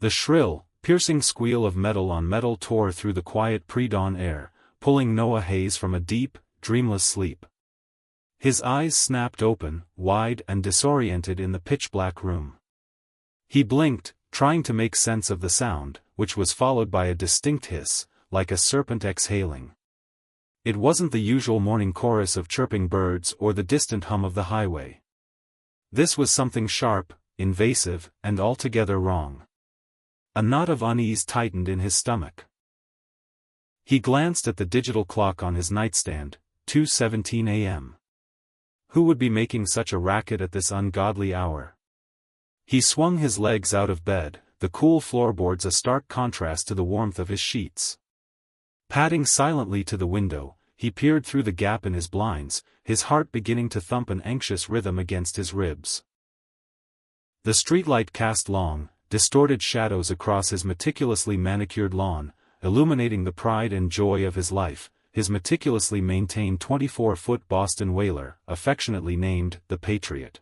The shrill, piercing squeal of metal on metal tore through the quiet pre-dawn air, pulling Noah Hayes from a deep, dreamless sleep. His eyes snapped open, wide and disoriented in the pitch-black room. He blinked, trying to make sense of the sound, which was followed by a distinct hiss, like a serpent exhaling. It wasn't the usual morning chorus of chirping birds or the distant hum of the highway. This was something sharp, invasive, and altogether wrong. A knot of unease tightened in his stomach. He glanced at the digital clock on his nightstand, 2:17 a.m. Who would be making such a racket at this ungodly hour? He swung his legs out of bed, the cool floorboards a stark contrast to the warmth of his sheets. Padding silently to the window, he peered through the gap in his blinds, his heart beginning to thump an anxious rhythm against his ribs. The streetlight cast long, distorted shadows across his meticulously manicured lawn, illuminating the pride and joy of his life, his meticulously maintained 24-foot Boston whaler, affectionately named the Patriot.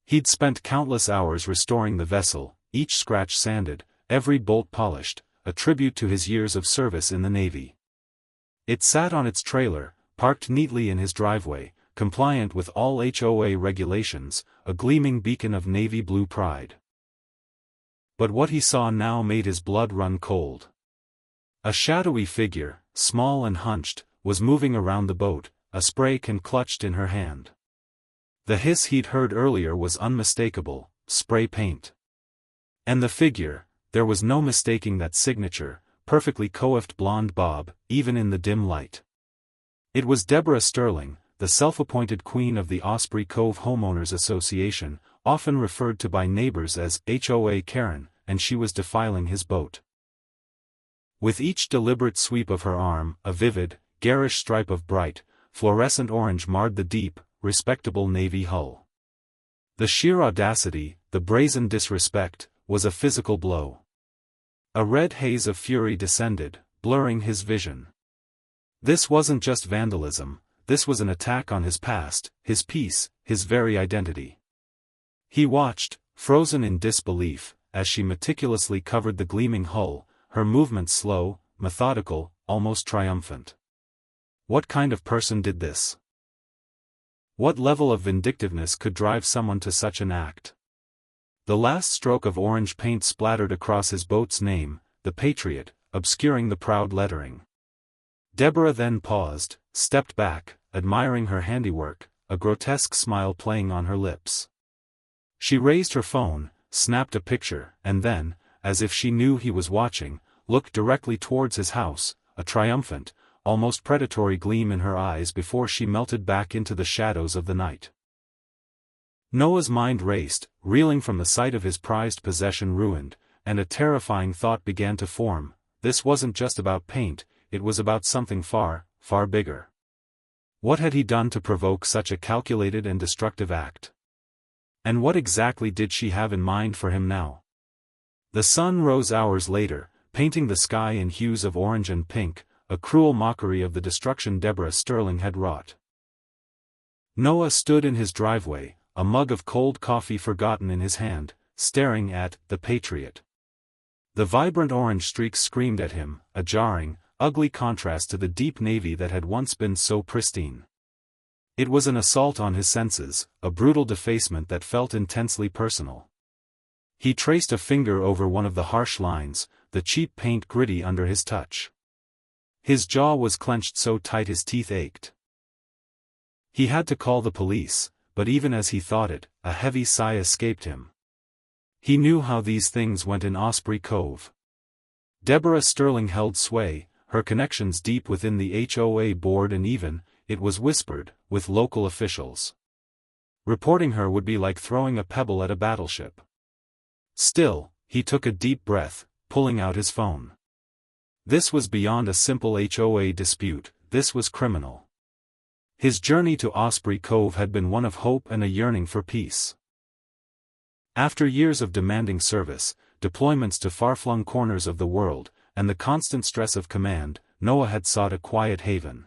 He'd spent countless hours restoring the vessel, each scratch sanded, every bolt polished, a tribute to his years of service in the Navy. It sat on its trailer, parked neatly in his driveway, compliant with all HOA regulations, a gleaming beacon of navy blue pride. But what he saw now made his blood run cold. A shadowy figure, small and hunched, was moving around the boat, a spray can clutched in her hand. The hiss he'd heard earlier was unmistakable, spray paint. And the figure, there was no mistaking that signature, perfectly coiffed blonde bob, even in the dim light. It was Deborah Sterling, the self-appointed queen of the Osprey Cove Homeowners Association, often referred to by neighbors as HOA Karen, and she was defiling his boat. With each deliberate sweep of her arm, a vivid, garish stripe of bright, fluorescent orange marred the deep, respectable navy hull. The sheer audacity, the brazen disrespect, was a physical blow. A red haze of fury descended, blurring his vision. This wasn't just vandalism, this was an attack on his past, his peace, his very identity. He watched, frozen in disbelief, as she meticulously covered the gleaming hull, her movements slow, methodical, almost triumphant. What kind of person did this? What level of vindictiveness could drive someone to such an act? The last stroke of orange paint splattered across his boat's name, the Patriot, obscuring the proud lettering. Deborah then paused, stepped back, admiring her handiwork, a grotesque smile playing on her lips. She raised her phone, snapped a picture, and then, as if she knew he was watching, looked directly towards his house, a triumphant, almost predatory gleam in her eyes before she melted back into the shadows of the night. Noah's mind raced, reeling from the sight of his prized possession ruined, and a terrifying thought began to form: this wasn't just about paint, it was about something far, far bigger. What had he done to provoke such a calculated and destructive act? And what exactly did she have in mind for him now? The sun rose hours later, painting the sky in hues of orange and pink, a cruel mockery of the destruction Deborah Sterling had wrought. Noah stood in his driveway, a mug of cold coffee forgotten in his hand, staring at the Patriot. The vibrant orange streaks screamed at him, a jarring, ugly contrast to the deep navy that had once been so pristine. It was an assault on his senses, a brutal defacement that felt intensely personal. He traced a finger over one of the harsh lines, the cheap paint gritty under his touch. His jaw was clenched so tight his teeth ached. He had to call the police, but even as he thought it, a heavy sigh escaped him. He knew how these things went in Osprey Cove. Deborah Sterling held sway, her connections deep within the HOA board, and even, it was whispered, with local officials. Reporting her would be like throwing a pebble at a battleship. Still, he took a deep breath, pulling out his phone. This was beyond a simple HOA dispute, this was criminal. His journey to Osprey Cove had been one of hope and a yearning for peace. After years of demanding service, deployments to far-flung corners of the world, and the constant stress of command, Noah had sought a quiet haven.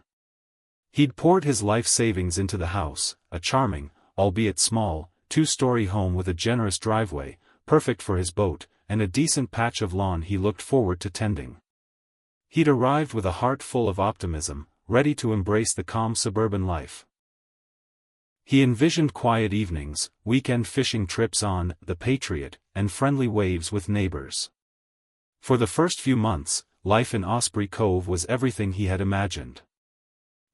He'd poured his life savings into the house, a charming, albeit small, two-story home with a generous driveway, perfect for his boat, and a decent patch of lawn he looked forward to tending. He'd arrived with a heart full of optimism, ready to embrace the calm suburban life. He envisioned quiet evenings, weekend fishing trips on the Patriot, and friendly waves with neighbors. For the first few months, life in Osprey Cove was everything he had imagined.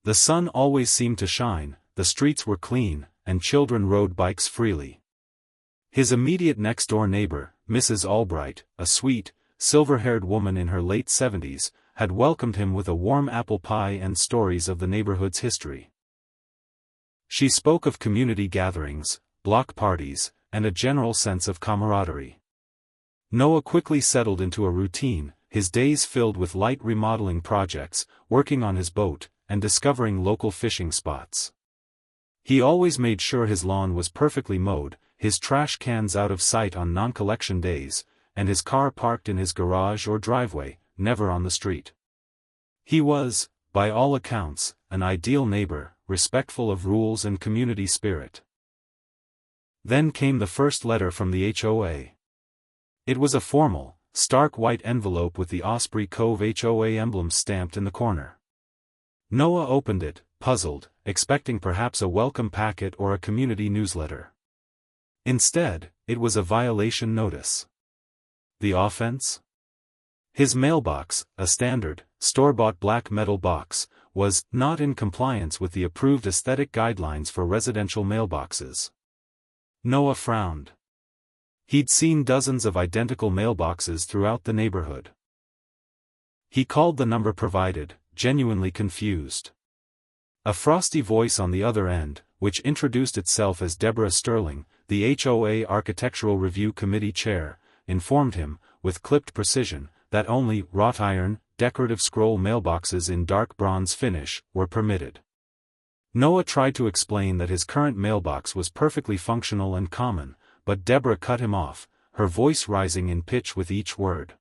The sun always seemed to shine, the streets were clean, and children rode bikes freely. His immediate next-door neighbor, Mrs. Albright, a sweet, silver-haired woman in her late 70s, had welcomed him with a warm apple pie and stories of the neighborhood's history. She spoke of community gatherings, block parties, and a general sense of camaraderie. Noah quickly settled into a routine, his days filled with light remodeling projects, working on his boat, and discovering local fishing spots. He always made sure his lawn was perfectly mowed, his trash cans out of sight on non-collection days, and his car parked in his garage or driveway, never on the street. He was, by all accounts, an ideal neighbor, respectful of rules and community spirit. Then came the first letter from the HOA. It was a formal, stark white envelope with the Osprey Cove HOA emblem stamped in the corner. Noah opened it, puzzled, expecting perhaps a welcome packet or a community newsletter. Instead, it was a violation notice. The offense? His mailbox, a standard, store-bought black metal box, was not in compliance with the approved aesthetic guidelines for residential mailboxes. Noah frowned. He'd seen dozens of identical mailboxes throughout the neighborhood. He called the number provided, genuinely confused. A frosty voice on the other end, which introduced itself as Deborah Sterling, the HOA Architectural Review Committee chair, informed him, with clipped precision, that only wrought iron, decorative scroll mailboxes in dark bronze finish were permitted. Noah tried to explain that his current mailbox was perfectly functional and common, but Deborah cut him off, her voice rising in pitch with each word.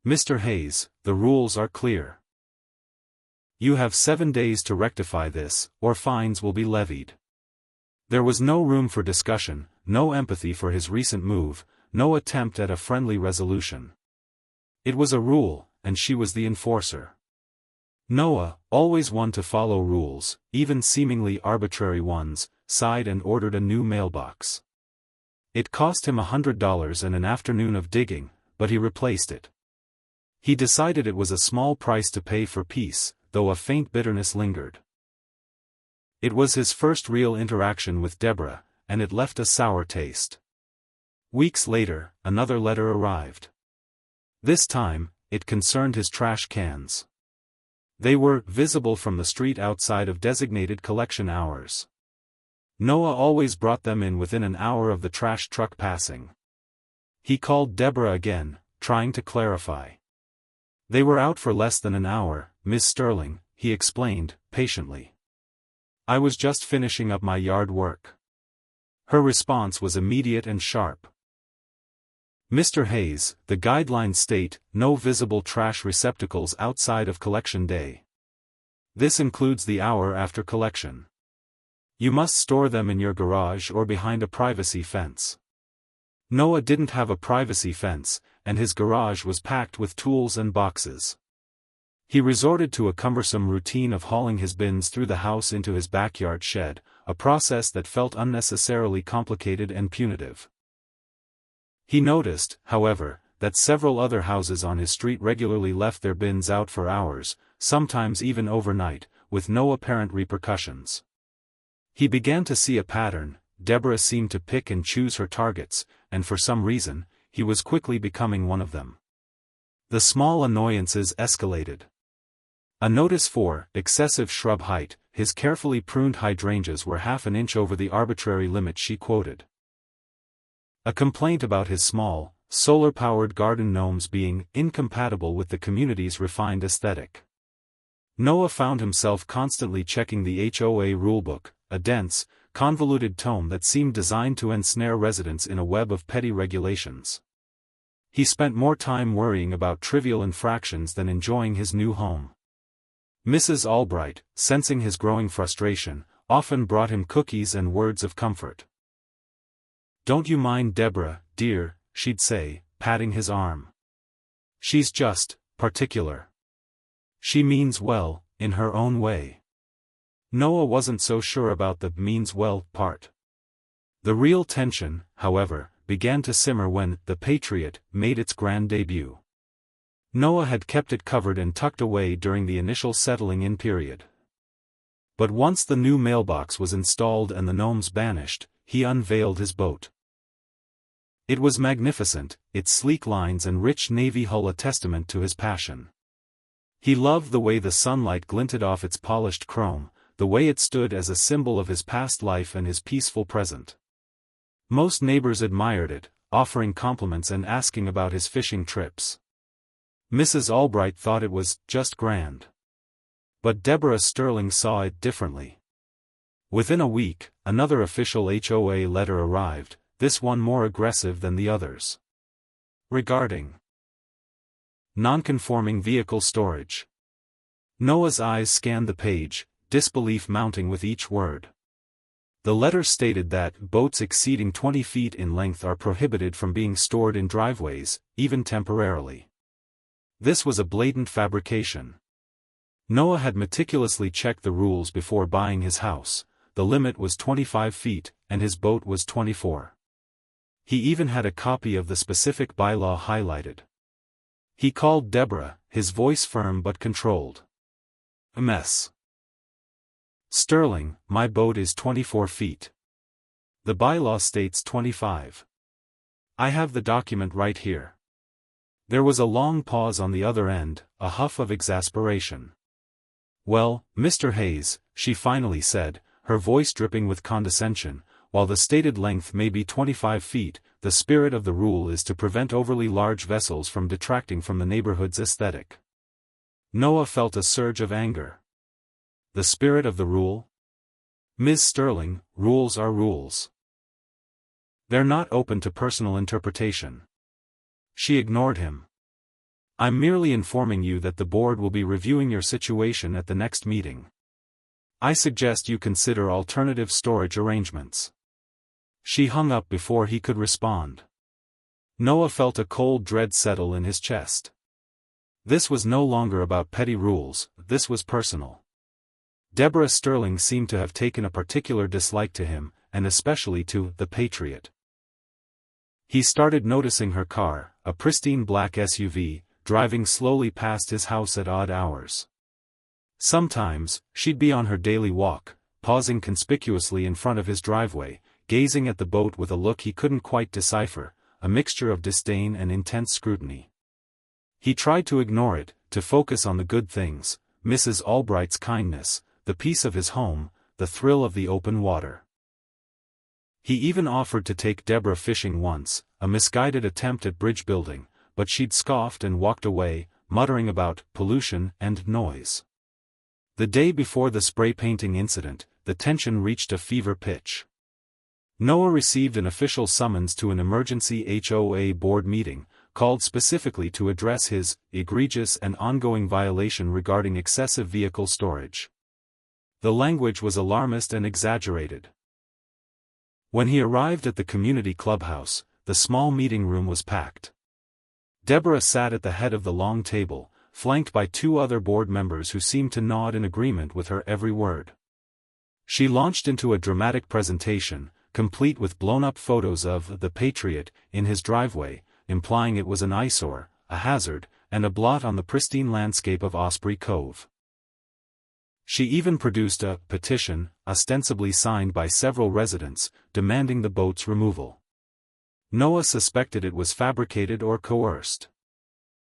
"Mr. Hayes, the rules are clear. You have 7 days to rectify this, or fines will be levied." There was no room for discussion, no empathy for his recent move, no attempt at a friendly resolution. It was a rule, and she was the enforcer. Noah, always one to follow rules, even seemingly arbitrary ones, sighed and ordered a new mailbox. It cost him $100 and an afternoon of digging, but he replaced it. He decided it was a small price to pay for peace, though a faint bitterness lingered. It was his first real interaction with Deborah, and it left a sour taste. Weeks later, another letter arrived. This time, it concerned his trash cans. They were visible from the street outside of designated collection hours. Noah always brought them in within an hour of the trash truck passing. He called Deborah again, trying to clarify. "They were out for less than an hour, Miss Sterling," he explained, patiently. "I was just finishing up my yard work." Her response was immediate and sharp. "Mr. Hayes, the guidelines state, no visible trash receptacles outside of collection day. This includes the hour after collection. You must store them in your garage or behind a privacy fence." Noah didn't have a privacy fence, and his garage was packed with tools and boxes. He resorted to a cumbersome routine of hauling his bins through the house into his backyard shed, a process that felt unnecessarily complicated and punitive. He noticed, however, that several other houses on his street regularly left their bins out for hours, sometimes even overnight, with no apparent repercussions. He began to see a pattern. Deborah seemed to pick and choose her targets, and for some reason, he was quickly becoming one of them. The small annoyances escalated. A notice for excessive shrub height, his carefully pruned hydrangeas were half an inch over the arbitrary limit she quoted. A complaint about his small, solar-powered garden gnomes being incompatible with the community's refined aesthetic. Noah found himself constantly checking the HOA rulebook, a dense, convoluted tome that seemed designed to ensnare residents in a web of petty regulations. He spent more time worrying about trivial infractions than enjoying his new home. Mrs. Albright, sensing his growing frustration, often brought him cookies and words of comfort. "Don't you mind Deborah, dear," she'd say, patting his arm. "She's just particular. She means well, in her own way." Noah wasn't so sure about the "means well" part. The real tension, however, began to simmer when the Patriot made its grand debut. Noah had kept it covered and tucked away during the initial settling-in period. But once the new mailbox was installed and the gnomes banished, he unveiled his boat. It was magnificent, its sleek lines and rich navy hull a testament to his passion. He loved the way the sunlight glinted off its polished chrome, the way it stood as a symbol of his past life and his peaceful present. Most neighbors admired it, offering compliments and asking about his fishing trips. Mrs. Albright thought it was just grand. But Deborah Sterling saw it differently. Within a week, another official HOA letter arrived, this one more aggressive than the others. Regarding non-conforming vehicle storage. Noah's eyes scanned the page, disbelief mounting with each word. The letter stated that boats exceeding 20 feet in length are prohibited from being stored in driveways, even temporarily. This was a blatant fabrication. Noah had meticulously checked the rules before buying his house. The limit was 25 feet, and his boat was 24. He even had a copy of the specific bylaw highlighted. He called Deborah, his voice firm but controlled. "Mess. Sterling, my boat is 24 feet. The bylaw states 25. I have the document right here." There was a long pause on the other end, a huff of exasperation. "Well, Mr. Hayes," she finally said, her voice dripping with condescension, "while the stated length may be 25 feet, the spirit of the rule is to prevent overly large vessels from detracting from the neighborhood's aesthetic." Noah felt a surge of anger. The spirit of the rule? Ms. Sterling, rules are rules. They're not open to personal interpretation. She ignored him. "I'm merely informing you that the board will be reviewing your situation at the next meeting. I suggest you consider alternative storage arrangements." She hung up before he could respond. Noah felt a cold dread settle in his chest. This was no longer about petty rules, this was personal. Deborah Sterling seemed to have taken a particular dislike to him, and especially to the Patriot. He started noticing her car, a pristine black SUV, driving slowly past his house at odd hours. Sometimes, she'd be on her daily walk, pausing conspicuously in front of his driveway, gazing at the boat with a look he couldn't quite decipher, a mixture of disdain and intense scrutiny. He tried to ignore it, to focus on the good things, Mrs. Albright's kindness, the peace of his home, the thrill of the open water. He even offered to take Deborah fishing once, a misguided attempt at bridge building, but she'd scoffed and walked away, muttering about pollution and noise. The day before the spray painting incident, the tension reached a fever pitch. Noah received an official summons to an emergency HOA board meeting, called specifically to address his egregious and ongoing violation regarding excessive vehicle storage. The language was alarmist and exaggerated. When he arrived at the community clubhouse, the small meeting room was packed. Deborah sat at the head of the long table, flanked by two other board members who seemed to nod in agreement with her every word. She launched into a dramatic presentation, complete with blown-up photos of the Patriot in his driveway, implying it was an eyesore, a hazard, and a blot on the pristine landscape of Osprey Cove. She even produced a petition, ostensibly signed by several residents, demanding the boat's removal. Noah suspected it was fabricated or coerced.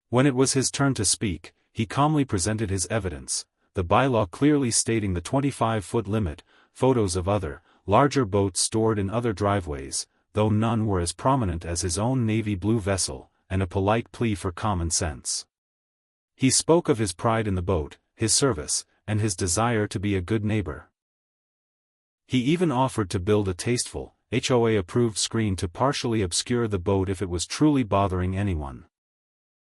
When it was his turn to speak, he calmly presented his evidence, the bylaw clearly stating the 25-foot limit, photos of other, larger boats stored in other driveways, though none were as prominent as his own navy blue vessel, and a polite plea for common sense. He spoke of his pride in the boat, his service, and his desire to be a good neighbor. He even offered to build a tasteful, HOA-approved screen to partially obscure the boat if it was truly bothering anyone.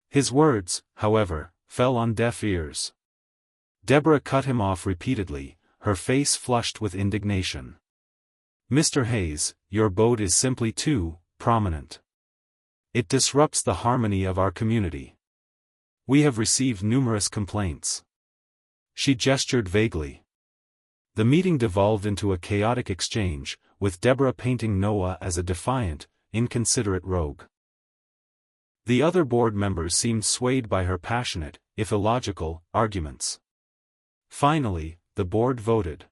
His words, however, fell on deaf ears. Deborah cut him off repeatedly, her face flushed with indignation. "Mr. Hayes, your boat is simply too prominent. It disrupts the harmony of our community. We have received numerous complaints. She gestured vaguely. The meeting devolved into a chaotic exchange, with Deborah painting Noah as a defiant, inconsiderate rogue. The other board members seemed swayed by her passionate, if illogical, arguments. Finally, the board voted.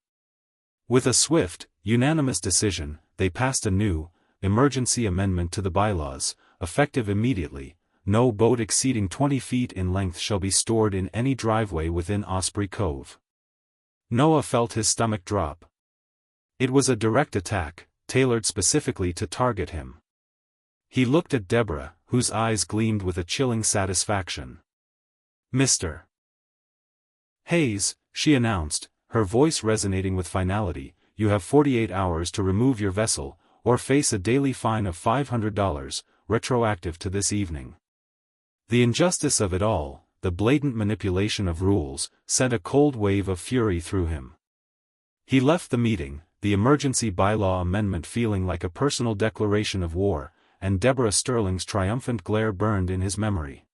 With a swift, unanimous decision, they passed a new, emergency amendment to the bylaws, effective immediately. No boat exceeding 20 feet in length shall be stored in any driveway within Osprey Cove. Noah felt his stomach drop. It was a direct attack, tailored specifically to target him. He looked at Deborah, whose eyes gleamed with a chilling satisfaction. "Mr. Hayes," she announced, her voice resonating with finality, "you have 48 hours to remove your vessel, or face a daily fine of $500, retroactive to this evening." The injustice of it all, the blatant manipulation of rules, sent a cold wave of fury through him. He left the meeting, the emergency bylaw amendment feeling like a personal declaration of war, and Deborah Sterling's triumphant glare burned in his memory.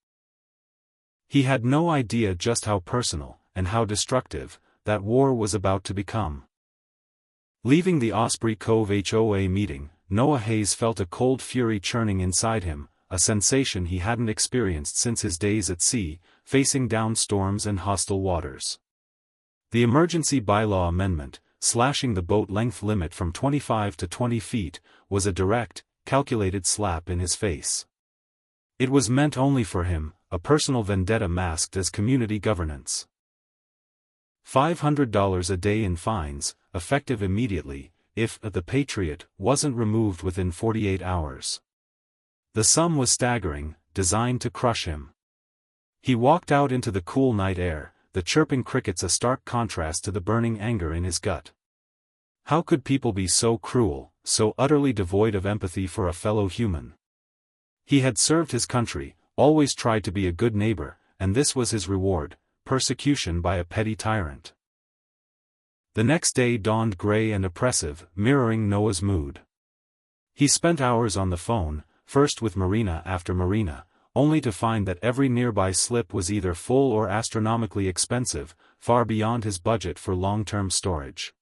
He had no idea just how personal, and how destructive, that war was about to become. Leaving the Osprey Cove HOA meeting, Noah Hayes felt a cold fury churning inside him, a sensation he hadn't experienced since his days at sea, facing down storms and hostile waters. The emergency bylaw amendment, slashing the boat length limit from 25 to 20 feet, was a direct, calculated slap in his face. It was meant only for him, a personal vendetta masked as community governance. $500 a day in fines, effective immediately, if the Patriot wasn't removed within 48 hours. The sum was staggering, designed to crush him. He walked out into the cool night air, the chirping crickets a stark contrast to the burning anger in his gut. How could people be so cruel, so utterly devoid of empathy for a fellow human? He had served his country, always tried to be a good neighbor, and this was his reward, persecution by a petty tyrant. The next day dawned gray and oppressive, mirroring Noah's mood. He spent hours on the phone, first with marina after marina, only to find that every nearby slip was either full or astronomically expensive, far beyond his budget for long-term storage.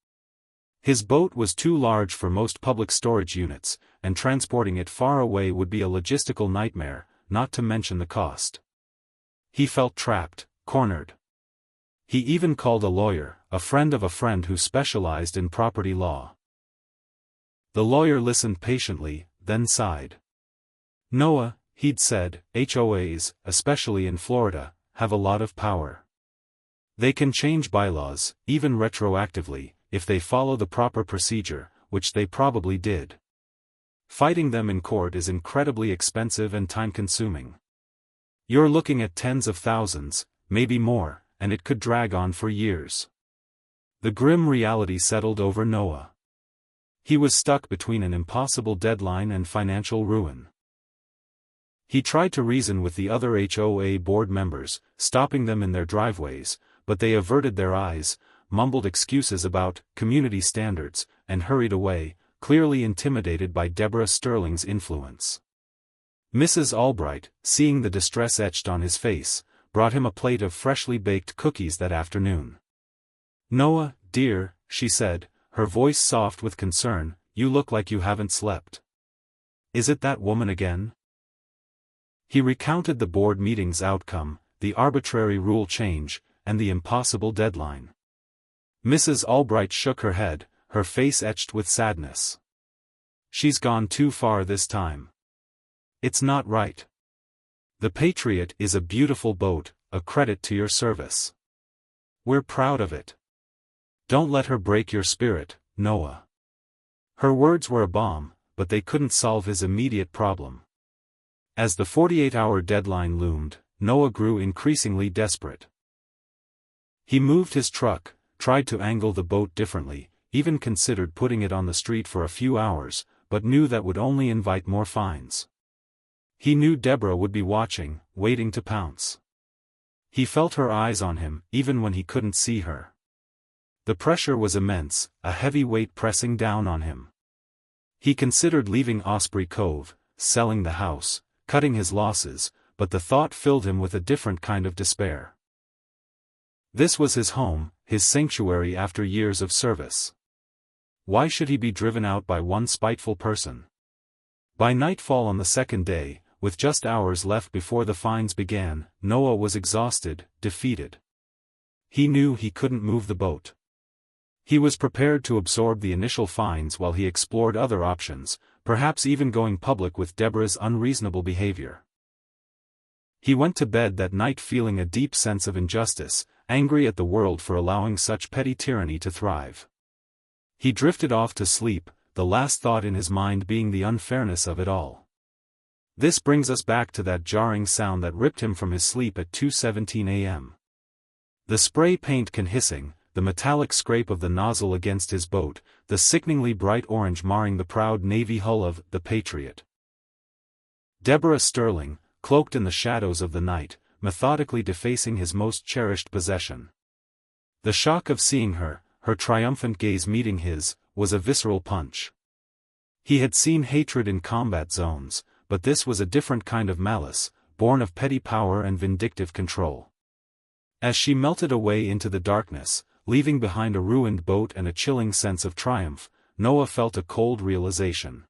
His boat was too large for most public storage units, and transporting it far away would be a logistical nightmare, not to mention the cost. He felt trapped, cornered. He even called a lawyer, a friend of a friend who specialized in property law. The lawyer listened patiently, then sighed. "Noah," he'd said, "HOAs, especially in Florida, have a lot of power. They can change bylaws, even retroactively, if they follow the proper procedure, which they probably did. Fighting them in court is incredibly expensive and time-consuming. You're looking at tens of thousands, maybe more, and it could drag on for years." The grim reality settled over Noah. He was stuck between an impossible deadline and financial ruin. He tried to reason with the other HOA board members, stopping them in their driveways, but they averted their eyes, mumbled excuses about community standards, and hurried away, clearly intimidated by Deborah Sterling's influence. Mrs. Albright, seeing the distress etched on his face, brought him a plate of freshly baked cookies that afternoon. "Noah, dear," she said, her voice soft with concern, "you look like you haven't slept. Is it that woman again?" He recounted the board meeting's outcome, the arbitrary rule change, and the impossible deadline. Mrs. Albright shook her head, her face etched with sadness. "She's gone too far this time. It's not right. The Patriot is a beautiful boat, a credit to your service. We're proud of it. Don't let her break your spirit, Noah." Her words were a balm, but they couldn't solve his immediate problem. As the 48-hour deadline loomed, Noah grew increasingly desperate. He moved his truck, tried to angle the boat differently, even considered putting it on the street for a few hours, but knew that would only invite more fines. He knew Deborah would be watching, waiting to pounce. He felt her eyes on him, even when he couldn't see her. The pressure was immense, a heavy weight pressing down on him. He considered leaving Osprey Cove, selling the house, cutting his losses, but the thought filled him with a different kind of despair. This was his home, his sanctuary after years of service. Why should he be driven out by one spiteful person? By nightfall on the second day, with just hours left before the fines began, Noah was exhausted, defeated. He knew he couldn't move the boat. He was prepared to absorb the initial fines while he explored other options, perhaps even going public with Deborah's unreasonable behavior. He went to bed that night feeling a deep sense of injustice, angry at the world for allowing such petty tyranny to thrive. He drifted off to sleep, the last thought in his mind being the unfairness of it all. This brings us back to that jarring sound that ripped him from his sleep at 2:17 a.m. The spray paint can hissing, the metallic scrape of the nozzle against his boat, the sickeningly bright orange marring the proud navy hull of the Patriot. Deborah Sterling, cloaked in the shadows of the night, methodically defacing his most cherished possession. The shock of seeing her, her triumphant gaze meeting his, was a visceral punch. He had seen hatred in combat zones, but this was a different kind of malice, born of petty power and vindictive control. As she melted away into the darkness, leaving behind a ruined boat and a chilling sense of triumph, Noah felt a cold realization.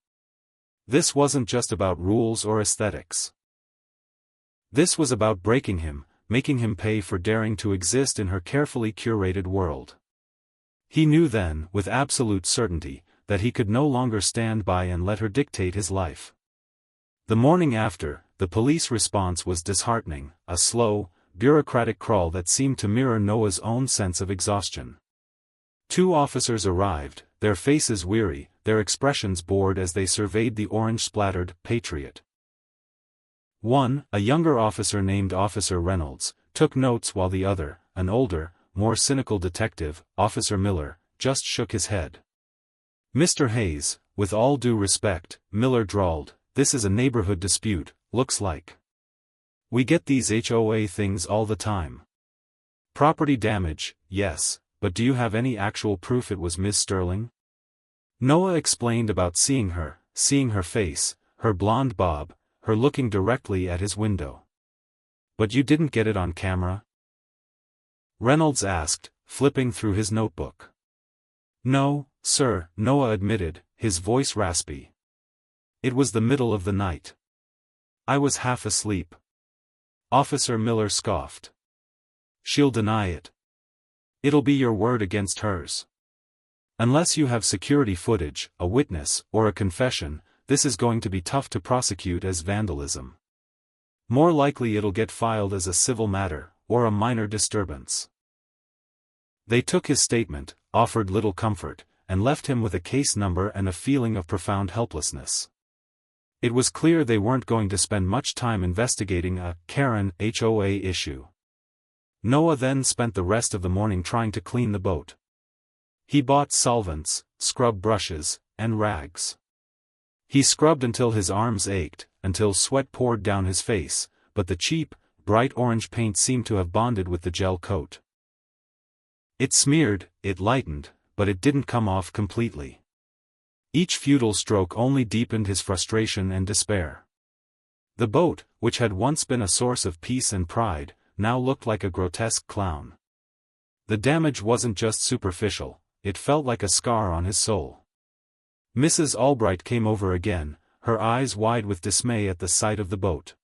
This wasn't just about rules or aesthetics. This was about breaking him, making him pay for daring to exist in her carefully curated world. He knew then, with absolute certainty, that he could no longer stand by and let her dictate his life. The morning after, the police response was disheartening, a slow, bureaucratic crawl that seemed to mirror Noah's own sense of exhaustion. 2 officers arrived, their faces weary, their expressions bored as they surveyed the orange-splattered Patriot. One, a younger officer named Officer Reynolds, took notes while the other, an older, more cynical detective, Officer Miller, just shook his head. "Mr. Hayes, with all due respect," Miller drawled, "this is a neighborhood dispute, looks like. We get these HOA things all the time. Property damage, yes, but do you have any actual proof it was Miss Sterling?" Noah explained about seeing her face, her blonde bob, her looking directly at his window. "But you didn't get it on camera?" Reynolds asked, flipping through his notebook. "No, sir," Noah admitted, his voice raspy. "It was the middle of the night. I was half asleep." Officer Miller scoffed. "She'll deny it. It'll be your word against hers. Unless you have security footage, a witness, or a confession, this is going to be tough to prosecute as vandalism. More likely it'll get filed as a civil matter, or a minor disturbance." They took his statement, offered little comfort, and left him with a case number and a feeling of profound helplessness. It was clear they weren't going to spend much time investigating a Karen HOA issue. Noah then spent the rest of the morning trying to clean the boat. He bought solvents, scrub brushes, and rags. He scrubbed until his arms ached, until sweat poured down his face, but the cheap, bright orange paint seemed to have bonded with the gel coat. It smeared, it lightened, but it didn't come off completely. Each futile stroke only deepened his frustration and despair. The boat, which had once been a source of peace and pride, now looked like a grotesque clown. The damage wasn't just superficial, it felt like a scar on his soul. Mrs. Albright came over again, her eyes wide with dismay at the sight of the boat.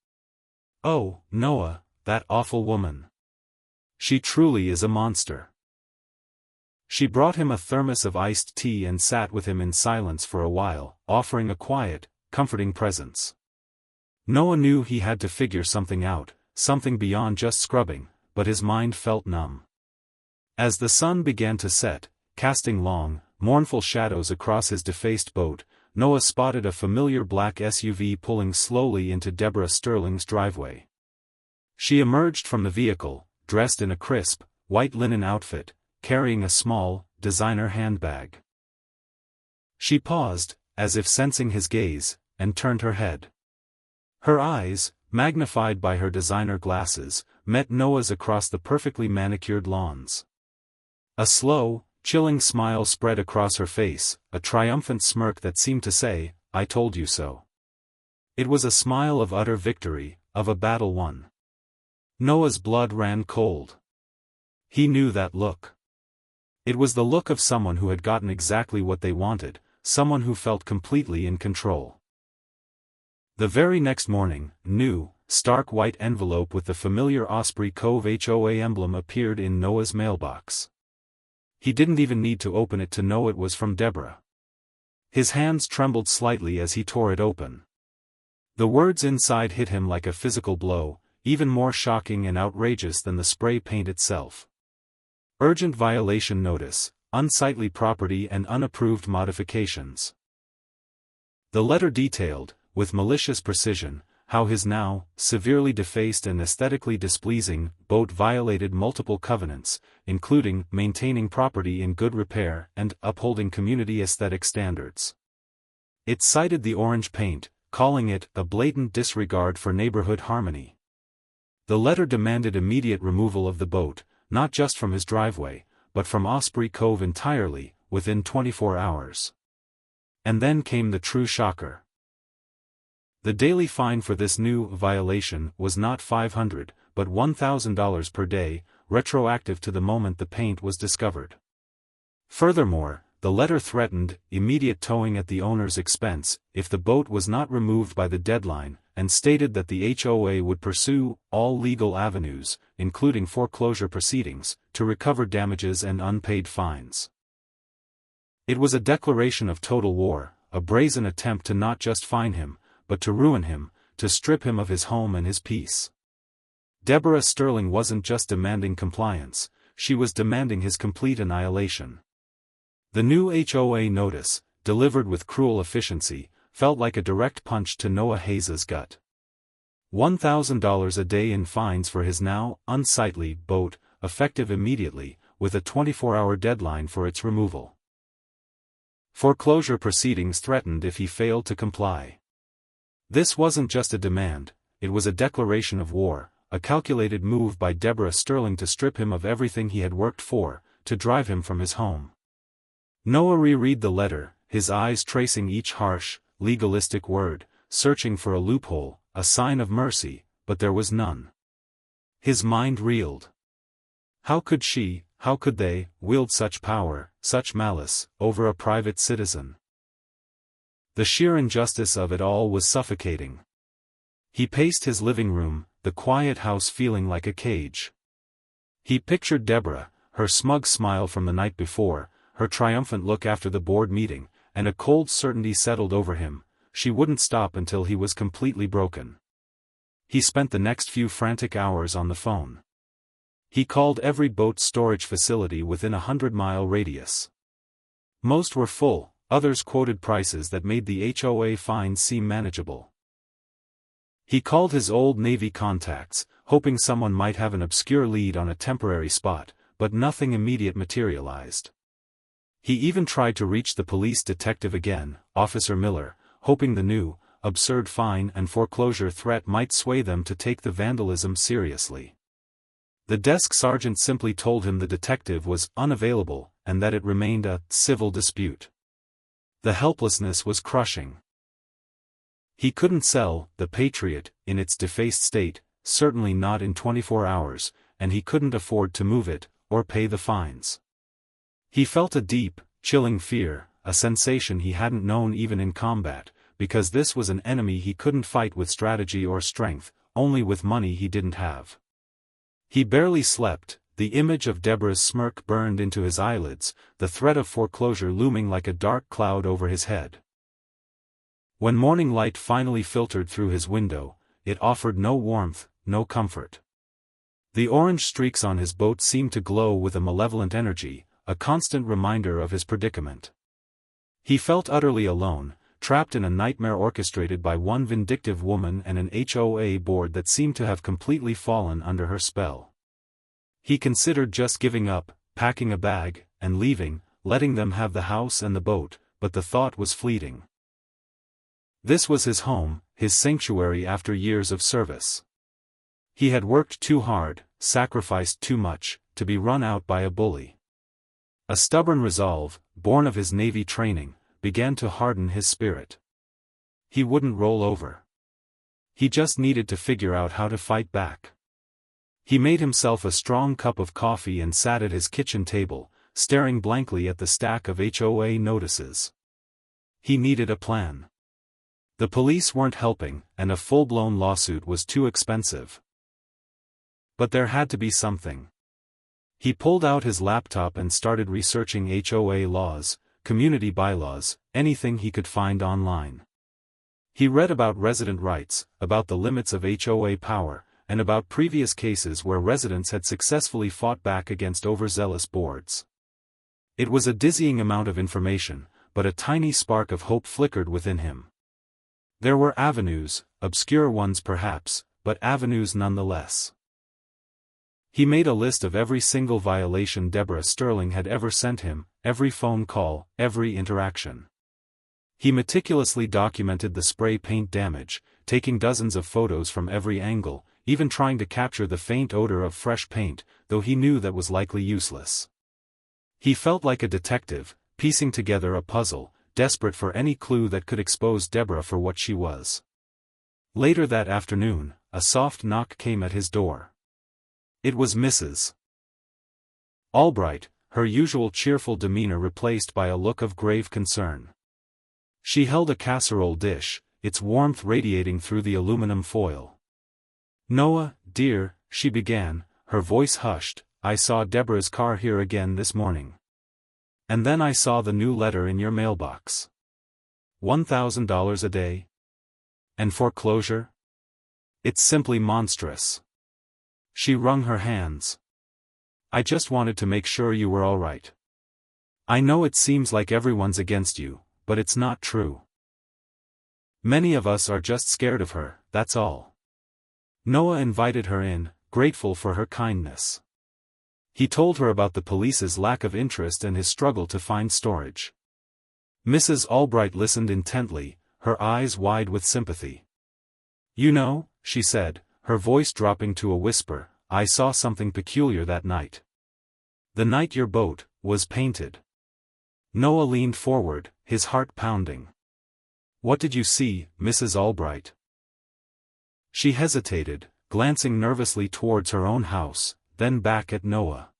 "Oh, Noah, that awful woman. She truly is a monster." She brought him a thermos of iced tea and sat with him in silence for a while, offering a quiet, comforting presence. Noah knew he had to figure something out, something beyond just scrubbing, but his mind felt numb. As the sun began to set, casting long, mournful shadows across his defaced boat, Noah spotted a familiar black SUV pulling slowly into Deborah Sterling's driveway. She emerged from the vehicle, dressed in a crisp, white linen outfit, carrying a small, designer handbag. She paused, as if sensing his gaze, and turned her head. Her eyes, magnified by her designer glasses, met Noah's across the perfectly manicured lawns. A slow, chilling smile spread across her face, a triumphant smirk that seemed to say, "I told you so." It was a smile of utter victory, of a battle won. Noah's blood ran cold. He knew that look. It was the look of someone who had gotten exactly what they wanted, someone who felt completely in control. The very next morning, new, stark white envelope with the familiar Osprey Cove HOA emblem appeared in Noah's mailbox. He didn't even need to open it to know it was from Deborah. His hands trembled slightly as he tore it open. The words inside hit him like a physical blow, even more shocking and outrageous than the spray paint itself. Urgent violation notice, unsightly property and unapproved modifications. The letter detailed, with malicious precision, how his now severely defaced and aesthetically displeasing boat violated multiple covenants, including maintaining property in good repair and upholding community aesthetic standards. It cited the orange paint, calling it a blatant disregard for neighborhood harmony. The letter demanded immediate removal of the boat, not just from his driveway, but from Osprey Cove entirely, within 24 hours. And then came the true shocker. The daily fine for this new violation was not $500, but $1,000 per day, retroactive to the moment the paint was discovered. Furthermore, the letter threatened immediate towing at the owner's expense if the boat was not removed by the deadline, and stated that the HOA would pursue all legal avenues, including foreclosure proceedings, to recover damages and unpaid fines. It was a declaration of total war, a brazen attempt to not just fine him, but to ruin him, to strip him of his home and his peace. Deborah Sterling wasn't just demanding compliance, she was demanding his complete annihilation. The new HOA notice, delivered with cruel efficiency, felt like a direct punch to Noah Hayes's gut. $1,000 a day in fines for his now unsightly boat, effective immediately, with a 24-hour deadline for its removal. Foreclosure proceedings threatened if he failed to comply. This wasn't just a demand, it was a declaration of war, a calculated move by Deborah Sterling to strip him of everything he had worked for, to drive him from his home. Noah reread the letter, his eyes tracing each harsh, legalistic word, searching for a loophole, a sign of mercy, but there was none. His mind reeled. How could she, how could they, wield such power, such malice, over a private citizen? The sheer injustice of it all was suffocating. He paced his living room, the quiet house feeling like a cage. He pictured Deborah, her smug smile from the night before, her triumphant look after the board meeting, and a cold certainty settled over him, she wouldn't stop until he was completely broken. He spent the next few frantic hours on the phone. He called every boat storage facility within a 100-mile radius. Most were full, others quoted prices that made the HOA fines seem manageable. He called his old Navy contacts, hoping someone might have an obscure lead on a temporary spot, but nothing immediate materialized. He even tried to reach the police detective again, Officer Miller, hoping the new, absurd fine and foreclosure threat might sway them to take the vandalism seriously. The desk sergeant simply told him the detective was unavailable, and that it remained a civil dispute. The helplessness was crushing. He couldn't sell the Patriot in its defaced state, certainly not in 24 hours, and he couldn't afford to move it, or pay the fines. He felt a deep, chilling fear, a sensation he hadn't known even in combat, because this was an enemy he couldn't fight with strategy or strength, only with money he didn't have. He barely slept, the image of Deborah's smirk burned into his eyelids, the threat of foreclosure looming like a dark cloud over his head. When morning light finally filtered through his window, it offered no warmth, no comfort. The orange streaks on his boat seemed to glow with a malevolent energy, a constant reminder of his predicament. He felt utterly alone, trapped in a nightmare orchestrated by one vindictive woman and an HOA board that seemed to have completely fallen under her spell. He considered just giving up, packing a bag, and leaving, letting them have the house and the boat, but the thought was fleeting. This was his home, his sanctuary after years of service. He had worked too hard, sacrificed too much, to be run out by a bully. A stubborn resolve, born of his Navy training, began to harden his spirit. He wouldn't roll over. He just needed to figure out how to fight back. He made himself a strong cup of coffee and sat at his kitchen table, staring blankly at the stack of HOA notices. He needed a plan. The police weren't helping, and a full-blown lawsuit was too expensive. But there had to be something. He pulled out his laptop and started researching HOA laws, community bylaws, anything he could find online. He read about resident rights, about the limits of HOA power, and about previous cases where residents had successfully fought back against overzealous boards. It was a dizzying amount of information, but a tiny spark of hope flickered within him. There were avenues, obscure ones perhaps, but avenues nonetheless. He made a list of every single violation Deborah Sterling had ever sent him, every phone call, every interaction. He meticulously documented the spray paint damage, taking dozens of photos from every angle, even trying to capture the faint odor of fresh paint, though he knew that was likely useless. He felt like a detective, piecing together a puzzle, desperate for any clue that could expose Deborah for what she was. Later that afternoon, a soft knock came at his door. It was Mrs. Albright, her usual cheerful demeanor replaced by a look of grave concern. She held a casserole dish, its warmth radiating through the aluminum foil. "Noah, dear," she began, her voice hushed, "I saw Deborah's car here again this morning. And then I saw the new letter in your mailbox. $1,000 a day? And foreclosure? It's simply monstrous." She wrung her hands. "I just wanted to make sure you were all right. I know it seems like everyone's against you, but it's not true. Many of us are just scared of her, that's all." Noah invited her in, grateful for her kindness. He told her about the police's lack of interest and his struggle to find storage. Mrs. Albright listened intently, her eyes wide with sympathy. "You know," she said, her voice dropping to a whisper, "I saw something peculiar that night. The night your boat was painted." Noah leaned forward, his heart pounding. "What did you see, Mrs. Albright?" She hesitated, glancing nervously towards her own house, then back at Noah.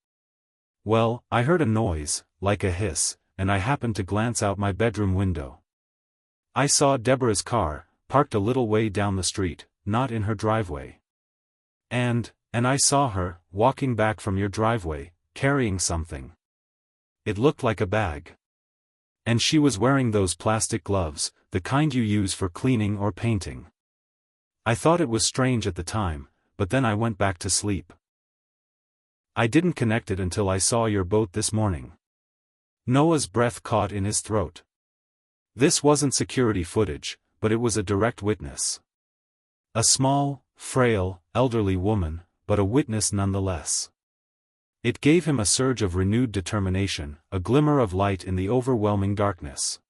"Well, I heard a noise, like a hiss, and I happened to glance out my bedroom window. I saw Deborah's car, parked a little way down the street, not in her driveway. And I saw her, walking back from your driveway, carrying something. It looked like a bag. And she was wearing those plastic gloves, the kind you use for cleaning or painting. I thought it was strange at the time, but then I went back to sleep. I didn't connect it until I saw your boat this morning." Noah's breath caught in his throat. This wasn't security footage, but it was a direct witness. A small, frail, elderly woman, but a witness nonetheless. It gave him a surge of renewed determination, a glimmer of light in the overwhelming darkness.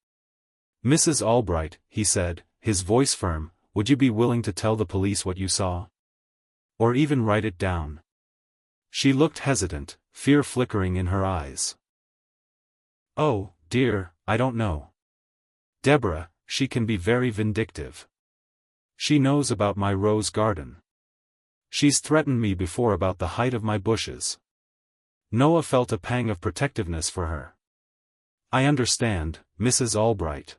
"Mrs. Albright," he said, his voice firm, "would you be willing to tell the police what you saw? Or even write it down?" She looked hesitant, fear flickering in her eyes. "Oh, dear, I don't know. Deborah, she can be very vindictive. She knows about my rose garden. She's threatened me before about the height of my bushes." Noah felt a pang of protectiveness for her. "I understand, Mrs. Albright.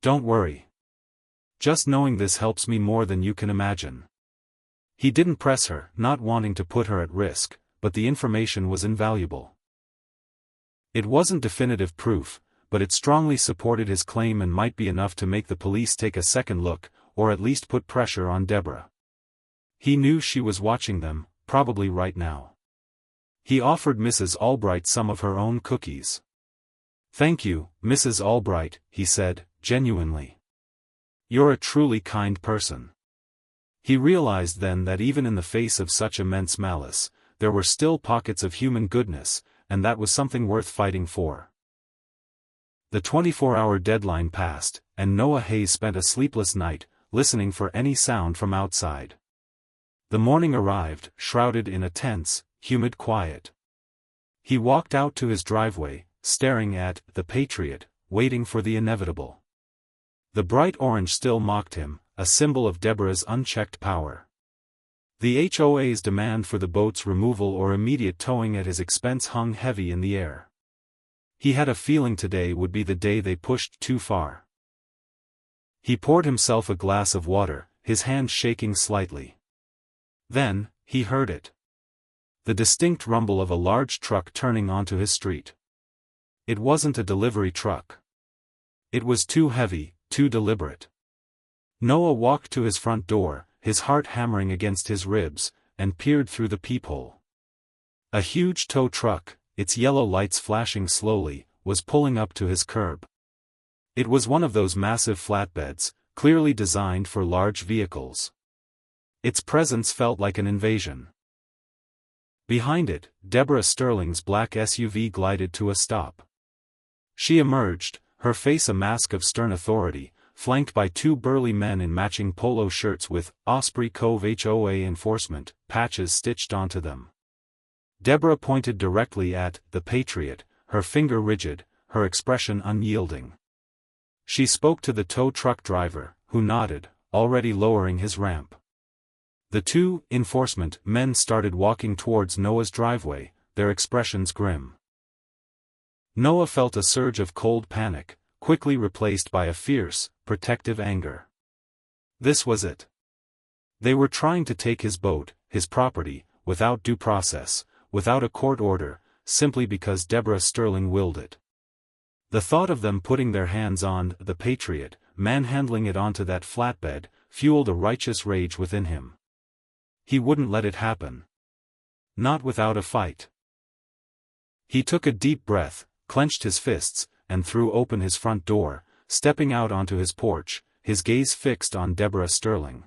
Don't worry. Just knowing this helps me more than you can imagine." He didn't press her, not wanting to put her at risk, but the information was invaluable. It wasn't definitive proof, but it strongly supported his claim and might be enough to make the police take a second look, or at least put pressure on Deborah. He knew she was watching them, probably right now. He offered Mrs. Albright some of her own cookies. "Thank you, Mrs. Albright," he said, genuinely. "You're a truly kind person." He realized then that even in the face of such immense malice, there were still pockets of human goodness, and that was something worth fighting for. The 24-hour deadline passed, and Noah Hayes spent a sleepless night, listening for any sound from outside. The morning arrived, shrouded in a tense, humid quiet. He walked out to his driveway, staring at the Patriot, waiting for the inevitable. The bright orange still mocked him, a symbol of Deborah's unchecked power. The HOA's demand for the boat's removal or immediate towing at his expense hung heavy in the air. He had a feeling today would be the day they pushed too far. He poured himself a glass of water, his hand shaking slightly. Then, he heard it. The distinct rumble of a large truck turning onto his street. It wasn't a delivery truck. It was too heavy, too deliberate. Noah walked to his front door, his heart hammering against his ribs, and peered through the peephole. A huge tow truck, its yellow lights flashing slowly, was pulling up to his curb. It was one of those massive flatbeds, clearly designed for large vehicles. Its presence felt like an invasion. Behind it, Deborah Sterling's black SUV glided to a stop. She emerged, her face a mask of stern authority, flanked by two burly men in matching polo shirts with Osprey Cove HOA enforcement patches stitched onto them. Deborah pointed directly at the Patriot, her finger rigid, her expression unyielding. She spoke to the tow truck driver, who nodded, already lowering his ramp. The two enforcement men started walking towards Noah's driveway, their expressions grim. Noah felt a surge of cold panic, quickly replaced by a fierce, protective anger. This was it. They were trying to take his boat, his property, without due process, without a court order, simply because Deborah Sterling willed it. The thought of them putting their hands on the Patriot, manhandling it onto that flatbed, fueled a righteous rage within him. He wouldn't let it happen. Not without a fight. He took a deep breath, clenched his fists, and threw open his front door, stepping out onto his porch, his gaze fixed on Deborah Sterling.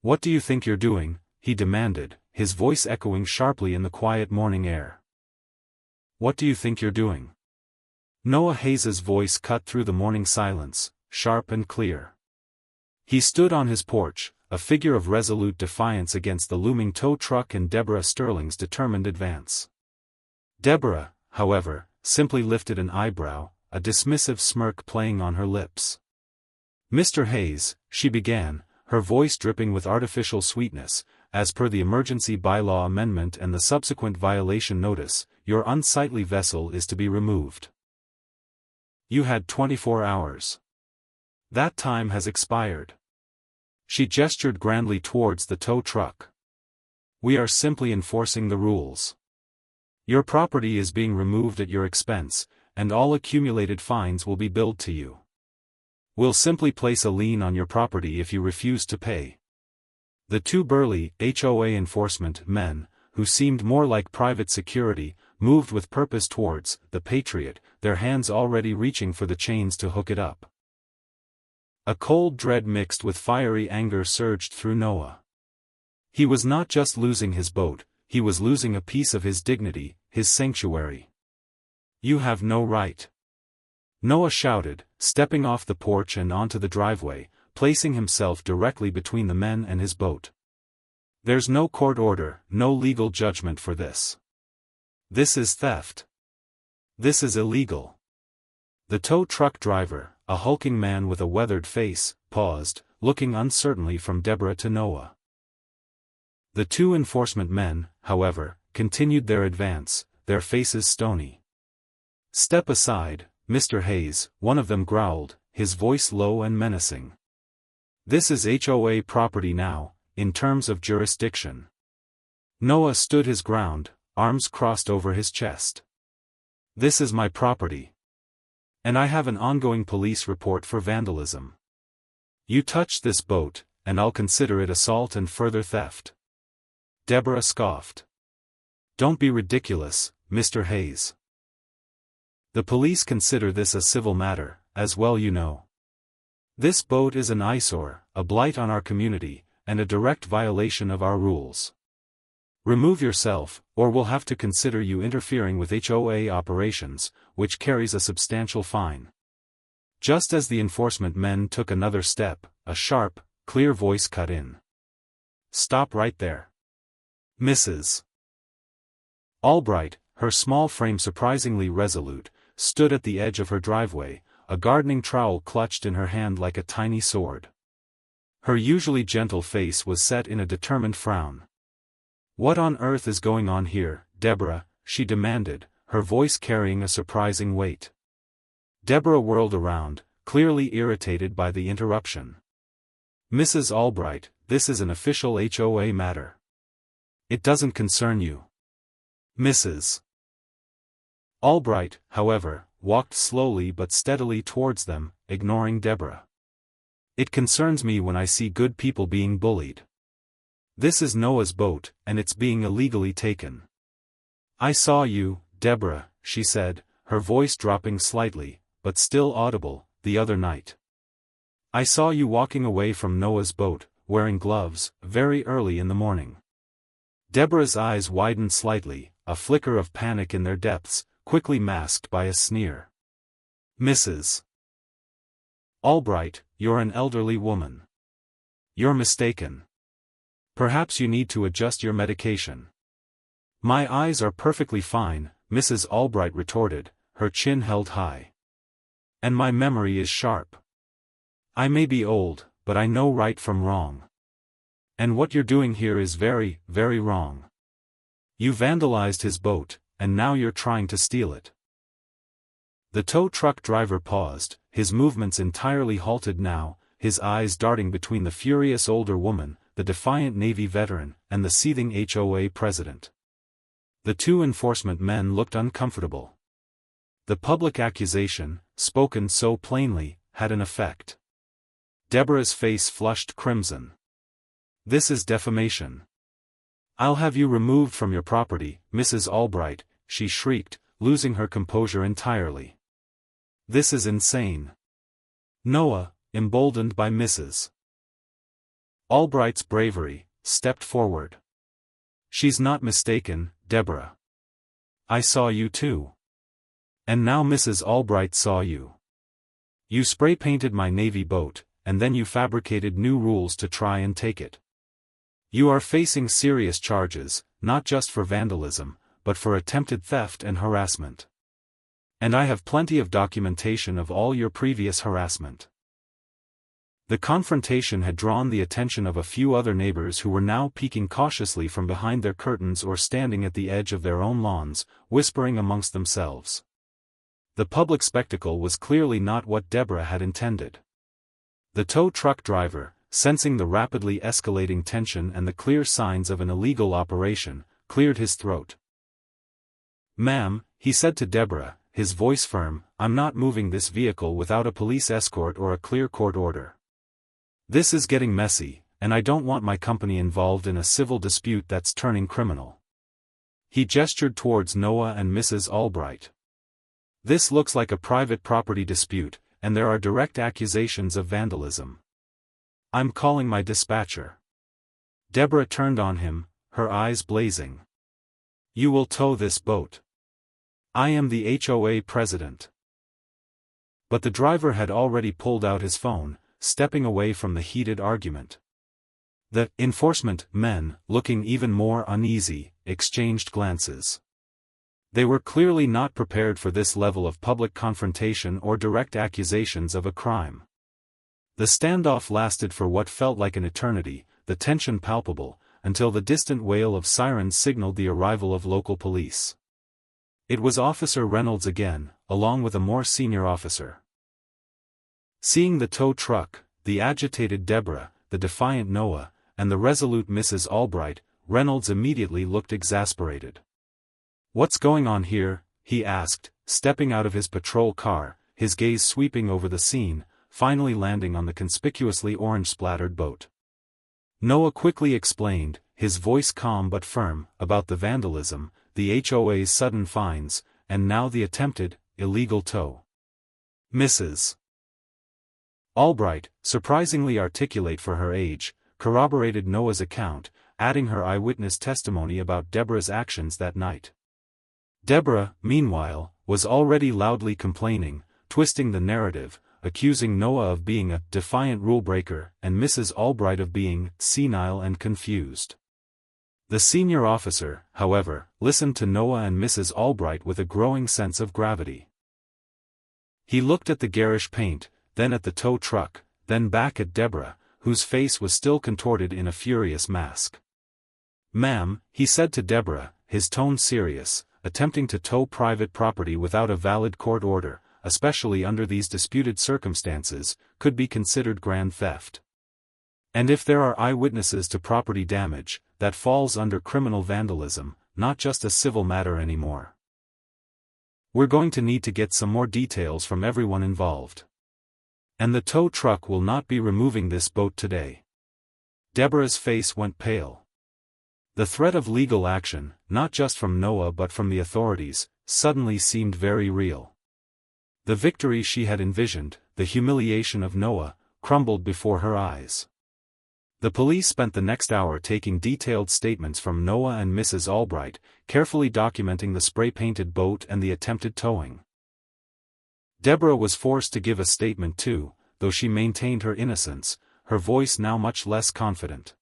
"What do you think you're doing?" he demanded, his voice echoing sharply in the quiet morning air. "What do you think you're doing?" Noah Hayes's voice cut through the morning silence, sharp and clear. He stood on his porch, a figure of resolute defiance against the looming tow truck and Deborah Sterling's determined advance. Deborah, however, simply lifted an eyebrow, a dismissive smirk playing on her lips. "Mr. Hayes," she began, her voice dripping with artificial sweetness, "as per the emergency bylaw amendment and the subsequent violation notice, your unsightly vessel is to be removed. You had 24 hours. That time has expired." She gestured grandly towards the tow truck. "We are simply enforcing the rules. Your property is being removed at your expense, and all accumulated fines will be billed to you. We'll simply place a lien on your property if you refuse to pay." The two burly HOA enforcement men, who seemed more like private security, moved with purpose towards the Patriot, their hands already reaching for the chains to hook it up. A cold dread mixed with fiery anger surged through Noah. He was not just losing his boat, he was losing a piece of his dignity, his sanctuary. "You have no right," Noah shouted, stepping off the porch and onto the driveway, placing himself directly between the men and his boat. "There's no court order, no legal judgment for this. This is theft. This is illegal." The tow truck driver, a hulking man with a weathered face, paused, looking uncertainly from Deborah to Noah. The two enforcement men, however, continued their advance, their faces stony. "Step aside, Mr. Hayes," one of them growled, his voice low and menacing. "This is HOA property now, in terms of jurisdiction." Noah stood his ground, arms crossed over his chest. "This is my property. And I have an ongoing police report for vandalism. You touch this boat, and I'll consider it assault and further theft." Deborah scoffed. "Don't be ridiculous, Mr. Hayes. The police consider this a civil matter, as well you know. This boat is an eyesore, a blight on our community, and a direct violation of our rules. Remove yourself, or we'll have to consider you interfering with HOA operations, which carries a substantial fine." Just as the enforcement men took another step, a sharp, clear voice cut in. "Stop right there. Mrs. Albright," her small frame surprisingly resolute, stood at the edge of her driveway, a gardening trowel clutched in her hand like a tiny sword. Her usually gentle face was set in a determined frown. "What on earth is going on here, Deborah?" she demanded, her voice carrying a surprising weight. Deborah whirled around, clearly irritated by the interruption. "Mrs. Albright, this is an official HOA matter. It doesn't concern you." Mrs. Albright, however, walked slowly but steadily towards them, ignoring Deborah. "It concerns me when I see good people being bullied. This is Noah's boat, and it's being illegally taken. I saw you, Deborah," she said, her voice dropping slightly, but still audible, "the other night. I saw you walking away from Noah's boat, wearing gloves, very early in the morning." Deborah's eyes widened slightly, a flicker of panic in their depths, quickly masked by a sneer. "Mrs. Albright, you're an elderly woman. You're mistaken. Perhaps you need to adjust your medication." "My eyes are perfectly fine," Mrs. Albright retorted, her chin held high. "And my memory is sharp. I may be old, but I know right from wrong. And what you're doing here is very, very wrong. You vandalized his boat, and now you're trying to steal it." The tow truck driver paused, his movements entirely halted now, his eyes darting between the furious older woman, the defiant Navy veteran, and the seething HOA president. The two enforcement men looked uncomfortable. The public accusation, spoken so plainly, had an effect. Deborah's face flushed crimson. "This is defamation. I'll have you removed from your property, Mrs. Albright," she shrieked, losing her composure entirely. "This is insane." Noah, emboldened by Mrs. Albright's bravery, stepped forward. "She's not mistaken, Deborah. I saw you too. And now Mrs. Albright saw you. You spray-painted my Navy boat, and then you fabricated new rules to try and take it. You are facing serious charges, not just for vandalism, but for attempted theft and harassment. And I have plenty of documentation of all your previous harassment." The confrontation had drawn the attention of a few other neighbors who were now peeking cautiously from behind their curtains or standing at the edge of their own lawns, whispering amongst themselves. The public spectacle was clearly not what Deborah had intended. The tow truck driver, sensing the rapidly escalating tension and the clear signs of an illegal operation, cleared his throat. "Ma'am," he said to Deborah, his voice firm, "I'm not moving this vehicle without a police escort or a clear court order. This is getting messy, and I don't want my company involved in a civil dispute that's turning criminal." He gestured towards Noah and Mrs. Albright. "This looks like a private property dispute, and there are direct accusations of vandalism. I'm calling my dispatcher." Deborah turned on him, her eyes blazing. "You will tow this boat. I am the HOA president." But the driver had already pulled out his phone, stepping away from the heated argument. The enforcement men, looking even more uneasy, exchanged glances. They were clearly not prepared for this level of public confrontation or direct accusations of a crime. The standoff lasted for what felt like an eternity, the tension palpable, until the distant wail of sirens signaled the arrival of local police. It was Officer Reynolds again, along with a more senior officer. Seeing the tow truck, the agitated Deborah, the defiant Noah, and the resolute Mrs. Albright, Reynolds immediately looked exasperated. "What's going on here?" he asked, stepping out of his patrol car, his gaze sweeping over the scene, finally landing on the conspicuously orange-splattered boat. Noah quickly explained, his voice calm but firm, about the vandalism, the HOA's sudden fines, and now the attempted, illegal tow. Mrs. Albright, surprisingly articulate for her age, corroborated Noah's account, adding her eyewitness testimony about Deborah's actions that night. Deborah, meanwhile, was already loudly complaining, twisting the narrative, accusing Noah of being a defiant rule-breaker and Mrs. Albright of being senile and confused. The senior officer, however, listened to Noah and Mrs. Albright with a growing sense of gravity. He looked at the garish paint, then at the tow truck, then back at Deborah, whose face was still contorted in a furious mask. "Ma'am," he said to Deborah, his tone serious, "attempting to tow private property without a valid court order, especially under these disputed circumstances, could be considered grand theft. And if there are eyewitnesses to property damage, that falls under criminal vandalism, not just a civil matter anymore. We're going to need to get some more details from everyone involved. And the tow truck will not be removing this boat today." Deborah's face went pale. The threat of legal action, not just from Noah but from the authorities, suddenly seemed very real. The victory she had envisioned, the humiliation of Noah, crumbled before her eyes. The police spent the next hour taking detailed statements from Noah and Mrs. Albright, carefully documenting the spray-painted boat and the attempted towing. Deborah was forced to give a statement too, though she maintained her innocence, her voice now much less confident.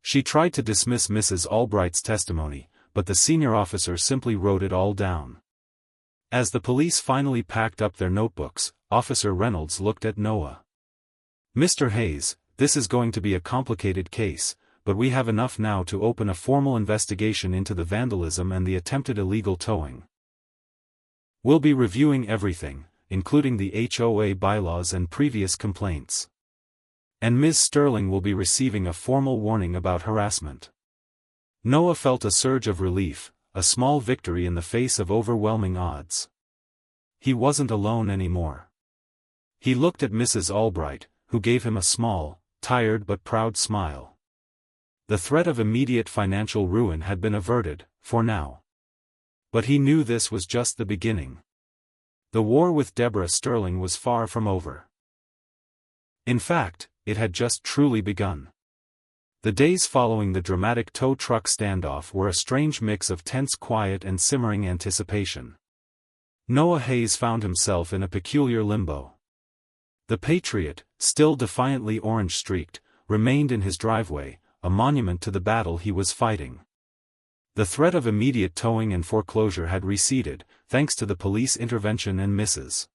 She tried to dismiss Mrs. Albright's testimony, but the senior officer simply wrote it all down. As the police finally packed up their notebooks, Officer Reynolds looked at Noah. "Mr. Hayes, this is going to be a complicated case, but we have enough now to open a formal investigation into the vandalism and the attempted illegal towing. We'll be reviewing everything, including the HOA bylaws and previous complaints. And Ms. Sterling will be receiving a formal warning about harassment." Noah felt a surge of relief, a small victory in the face of overwhelming odds. He wasn't alone anymore. He looked at Mrs. Albright, who gave him a small, tired but proud smile. The threat of immediate financial ruin had been averted, for now. But he knew this was just the beginning. The war with Deborah Sterling was far from over. In fact, it had just truly begun. The days following the dramatic tow truck standoff were a strange mix of tense quiet and simmering anticipation. Noah Hayes found himself in a peculiar limbo. The Patriot, still defiantly orange-streaked, remained in his driveway, a monument to the battle he was fighting. The threat of immediate towing and foreclosure had receded, thanks to the police intervention and Mrs.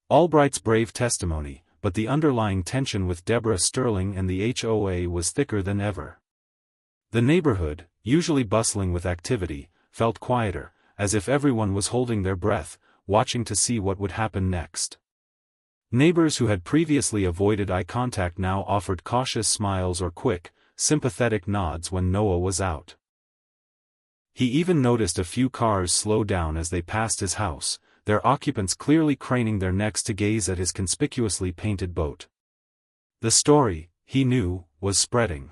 Albright's brave testimony, but the underlying tension with Deborah Sterling and the HOA was thicker than ever. The neighborhood, usually bustling with activity, felt quieter, as if everyone was holding their breath, watching to see what would happen next. Neighbors who had previously avoided eye contact now offered cautious smiles or quick, sympathetic nods when Noah was out. He even noticed a few cars slow down as they passed his house, their occupants clearly craning their necks to gaze at his conspicuously painted boat. The story, he knew, was spreading.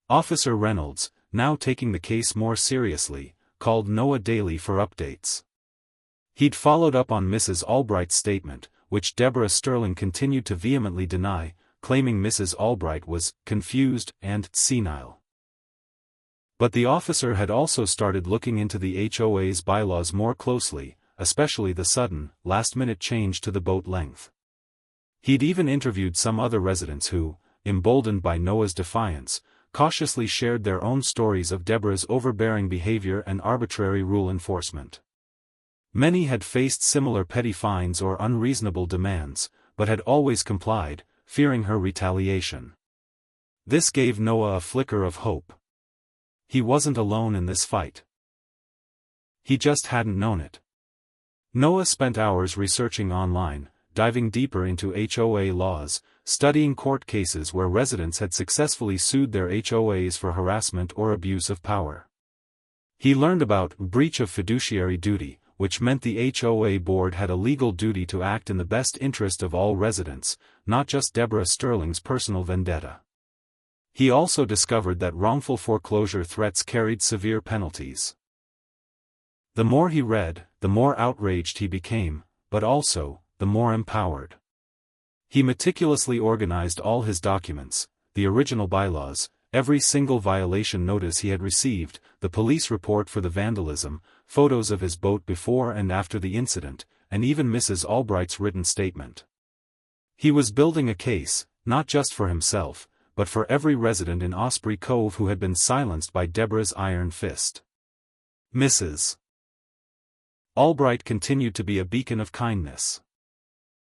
Officer Reynolds, now taking the case more seriously, called Noah daily for updates. He'd followed up on Mrs. Albright's statement, which Deborah Sterling continued to vehemently deny, claiming Mrs. Albright was confused and senile. But the officer had also started looking into the HOA's bylaws more closely, especially the sudden, last-minute change to the boat length. He'd even interviewed some other residents who, emboldened by Noah's defiance, cautiously shared their own stories of Deborah's overbearing behavior and arbitrary rule enforcement. Many had faced similar petty fines or unreasonable demands, but had always complied, fearing her retaliation. This gave Noah a flicker of hope. He wasn't alone in this fight. He just hadn't known it. Noah spent hours researching online, diving deeper into HOA laws, studying court cases where residents had successfully sued their HOAs for harassment or abuse of power. He learned about breach of fiduciary duty, which meant the HOA board had a legal duty to act in the best interest of all residents, not just Deborah Sterling's personal vendetta. He also discovered that wrongful foreclosure threats carried severe penalties. The more he read, the more outraged he became, but also, the more empowered. He meticulously organized all his documents, the original bylaws, every single violation notice he had received, the police report for the vandalism, photos of his boat before and after the incident, and even Mrs. Albright's written statement. He was building a case, not just for himself, but for every resident in Osprey Cove who had been silenced by Deborah's iron fist. Mrs. Albright continued to be a beacon of kindness.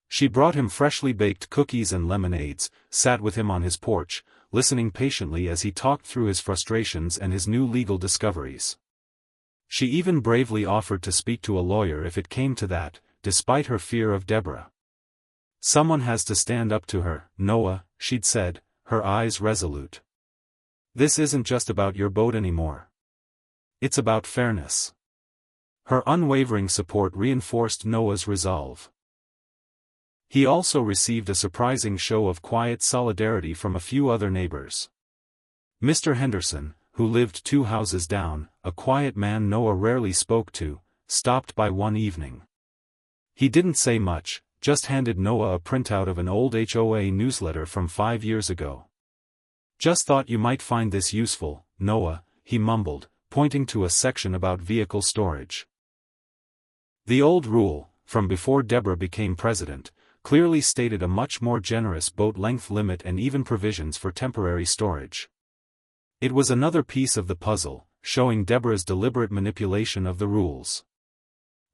She brought him freshly baked cookies and lemonades, sat with him on his porch, listening patiently as he talked through his frustrations and his new legal discoveries. She even bravely offered to speak to a lawyer if it came to that, despite her fear of Deborah. "Someone has to stand up to her, Noah," she'd said, her eyes resolute. "This isn't just about your boat anymore. It's about fairness." Her unwavering support reinforced Noah's resolve. He also received a surprising show of quiet solidarity from a few other neighbors. Mr. Henderson, who lived 2 houses down, a quiet man Noah rarely spoke to, stopped by one evening. He didn't say much, just handed Noah a printout of an old HOA newsletter from 5 years ago. "Just thought you might find this useful, Noah," he mumbled, pointing to a section about vehicle storage. The old rule, from before Deborah became president, clearly stated a much more generous boat length limit and even provisions for temporary storage. It was another piece of the puzzle, showing Deborah's deliberate manipulation of the rules.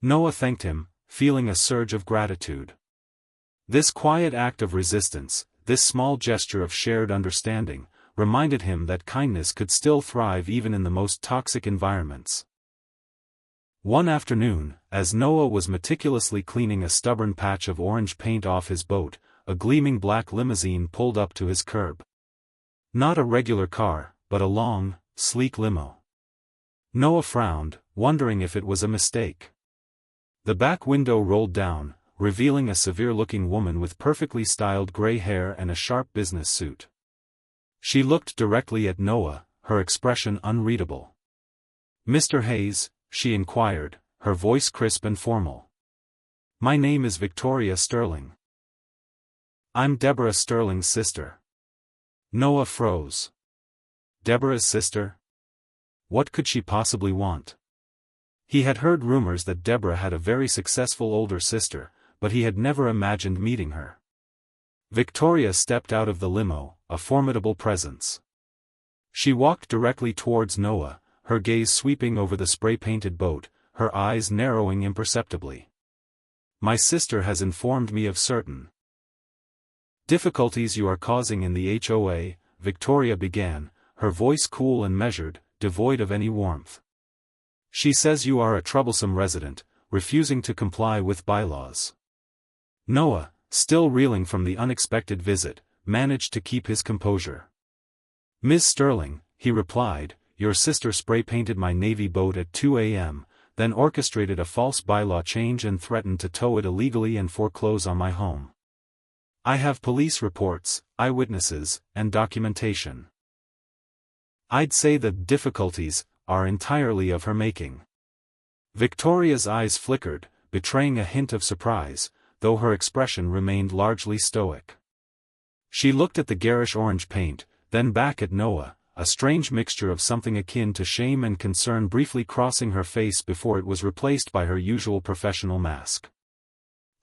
Noah thanked him, feeling a surge of gratitude. This quiet act of resistance, this small gesture of shared understanding, reminded him that kindness could still thrive even in the most toxic environments. One afternoon, as Noah was meticulously cleaning a stubborn patch of orange paint off his boat, a gleaming black limousine pulled up to his curb. Not a regular car, but a long, sleek limo. Noah frowned, wondering if it was a mistake. The back window rolled down, revealing a severe-looking woman with perfectly styled gray hair and a sharp business suit. She looked directly at Noah, her expression unreadable. "Mr. Hayes?" she inquired, her voice crisp and formal. "My name is Victoria Sterling. I'm Deborah Sterling's sister." Noah froze. Deborah's sister? What could she possibly want? He had heard rumors that Deborah had a very successful older sister, but he had never imagined meeting her. Victoria stepped out of the limo, a formidable presence. She walked directly towards Noah, her gaze sweeping over the spray-painted boat, her eyes narrowing imperceptibly. "My sister has informed me of certain difficulties you are causing in the HOA," Victoria began, her voice cool and measured, devoid of any warmth. "She says you are a troublesome resident, refusing to comply with bylaws." Noah, still reeling from the unexpected visit, managed to keep his composure. "Ms. Sterling," he replied, "your sister spray-painted my navy boat at 2 a.m., then orchestrated a false bylaw change and threatened to tow it illegally and foreclose on my home. I have police reports, eyewitnesses, and documentation. I'd say the difficulties are entirely of her making." Victoria's eyes flickered, betraying a hint of surprise, though her expression remained largely stoic. She looked at the garish orange paint, then back at Noah, a strange mixture of something akin to shame and concern briefly crossing her face before it was replaced by her usual professional mask.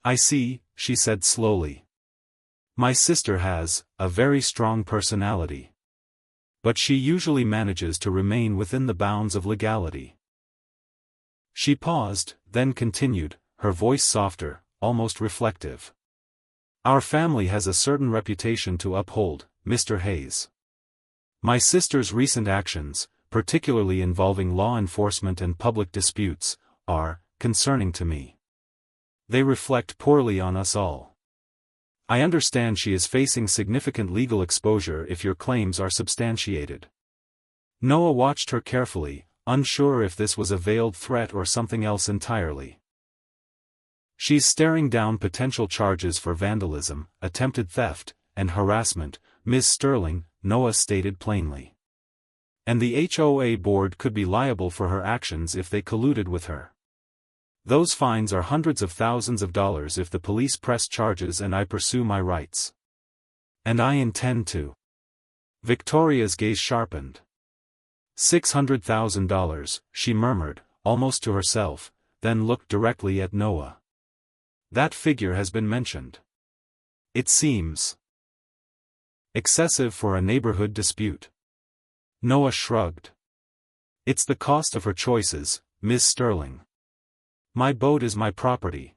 "I see," she said slowly. "My sister has a very strong personality. But she usually manages to remain within the bounds of legality." She paused, then continued, her voice softer, almost reflective. "Our family has a certain reputation to uphold, Mr. Hayes. My sister's recent actions, particularly involving law enforcement and public disputes, are concerning to me. They reflect poorly on us all. I understand she is facing significant legal exposure if your claims are substantiated." Noah watched her carefully, unsure if this was a veiled threat or something else entirely. "She's staring down potential charges for vandalism, attempted theft, and harassment, Ms. Sterling," Noah stated plainly. "And the HOA board could be liable for her actions if they colluded with her. Those fines are hundreds of thousands of dollars if the police press charges and I pursue my rights. And I intend to." Victoria's gaze sharpened. $600,000, she murmured, almost to herself, then looked directly at Noah. "That figure has been mentioned. It seems excessive for a neighborhood dispute." Noah shrugged. "It's the cost of her choices, Ms. Sterling. My boat is my property.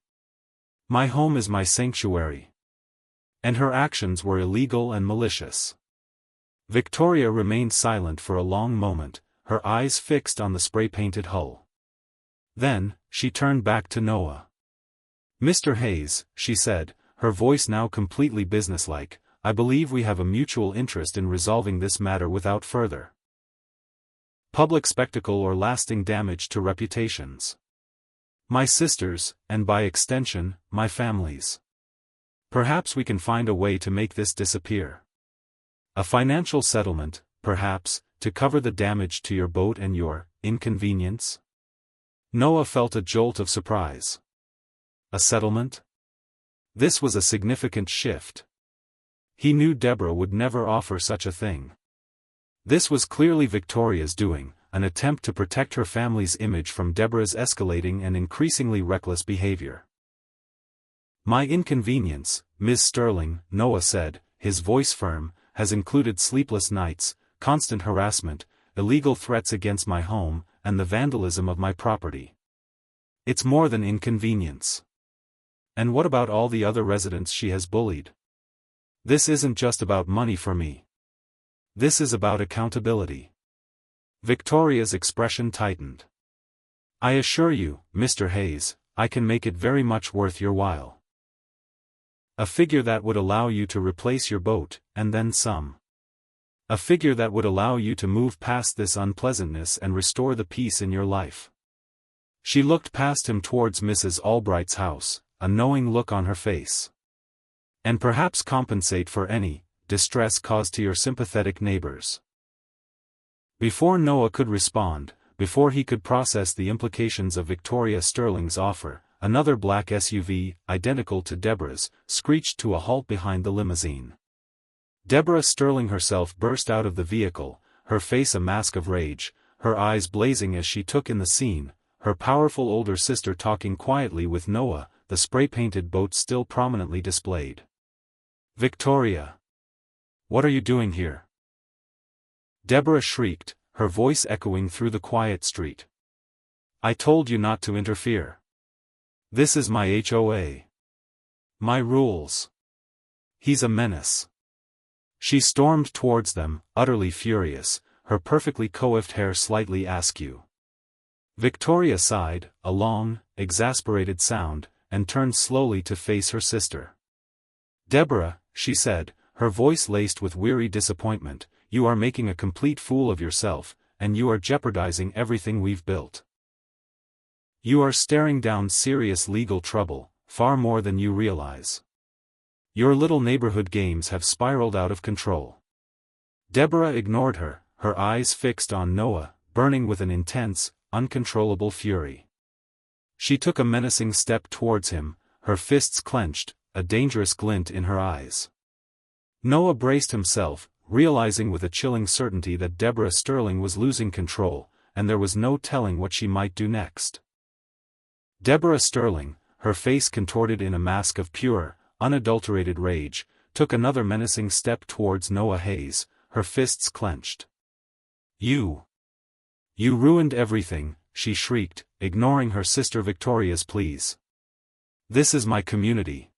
My home is my sanctuary. And her actions were illegal and malicious. Victoria remained silent for a long moment, her eyes fixed on the spray-painted hull. Then, she turned back to Noah. "Mr. Hayes," she said, her voice now completely businesslike, "I believe we have a mutual interest in resolving this matter without further public spectacle or lasting damage to reputations. My sister's, and by extension, my family's. Perhaps we can find a way to make this disappear. A financial settlement, perhaps, to cover the damage to your boat and your inconvenience?" Noah felt a jolt of surprise. A settlement? This was a significant shift. He knew Deborah would never offer such a thing. This was clearly Victoria's doing, an attempt to protect her family's image from Deborah's escalating and increasingly reckless behavior. "My inconvenience, Ms. Sterling," Noah said, his voice firm, "has included sleepless nights, constant harassment, illegal threats against my home, and the vandalism of my property. It's more than inconvenience. And what about all the other residents she has bullied? This isn't just about money for me. This is about accountability." Victoria's expression tightened. "I assure you, Mr. Hayes, I can make it very much worth your while. A figure that would allow you to replace your boat, and then some. A figure that would allow you to move past this unpleasantness and restore the peace in your life." She looked past him towards Mrs. Albright's house, a knowing look on her face. "And perhaps compensate for any distress caused to your sympathetic neighbors." Before Noah could respond, before he could process the implications of Victoria Sterling's offer, another black SUV, identical to Deborah's, screeched to a halt behind the limousine. Deborah Sterling herself burst out of the vehicle, her face a mask of rage, her eyes blazing as she took in the scene, her powerful older sister talking quietly with Noah, the spray-painted boat still prominently displayed. "Victoria! What are you doing here?" Deborah shrieked, her voice echoing through the quiet street. "I told you not to interfere. This is my HOA. My rules. He's a menace." She stormed towards them, utterly furious, her perfectly coiffed hair slightly askew. Victoria sighed, a long, exasperated sound, and turned slowly to face her sister. "Deborah," she said, her voice laced with weary disappointment, "you are making a complete fool of yourself, and you are jeopardizing everything we've built. You are staring down serious legal trouble, far more than you realize. Your little neighborhood games have spiraled out of control." Deborah ignored her, her eyes fixed on Noah, burning with an intense, uncontrollable fury. She took a menacing step towards him, her fists clenched, a dangerous glint in her eyes. Noah braced himself, realizing with a chilling certainty that Deborah Sterling was losing control, and there was no telling what she might do next. Deborah Sterling, her face contorted in a mask of pure, unadulterated rage, took another menacing step towards Noah Hayes, her fists clenched. You ruined everything," she shrieked, ignoring her sister Victoria's pleas. "This is my community.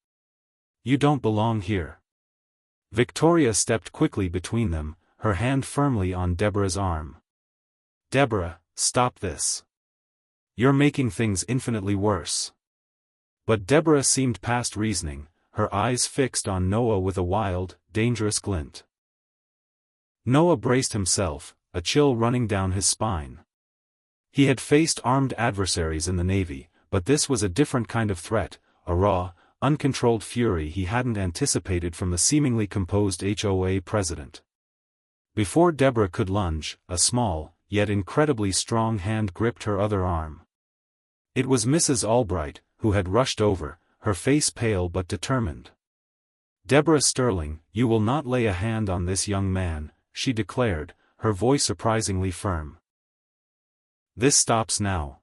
You don't belong here." Victoria stepped quickly between them, her hand firmly on Deborah's arm. "Deborah, stop this. You're making things infinitely worse." But Deborah seemed past reasoning, her eyes fixed on Noah with a wild, dangerous glint. Noah braced himself, a chill running down his spine. He had faced armed adversaries in the Navy, but this was a different kind of threat, a raw, uncontrolled fury he hadn't anticipated from the seemingly composed HOA president. Before Deborah could lunge, a small, yet incredibly strong hand gripped her other arm. It was Mrs. Albright, who had rushed over, her face pale but determined. "Deborah Sterling, you will not lay a hand on this young man," she declared, her voice surprisingly firm. "This stops now."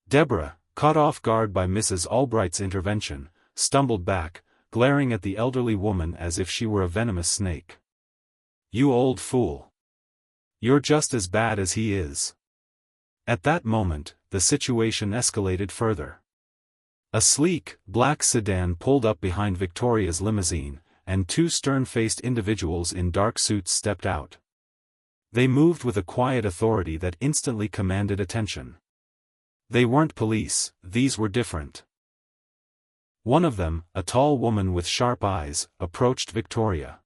Deborah, caught off guard by Mrs. Albright's intervention, stumbled back, glaring at the elderly woman as if she were a venomous snake. "You old fool. You're just as bad as he is." At that moment, the situation escalated further. A sleek, black sedan pulled up behind Victoria's limousine, and two stern-faced individuals in dark suits stepped out. They moved with a quiet authority that instantly commanded attention. They weren't police, these were different. One of them, a tall woman with sharp eyes, approached Victoria.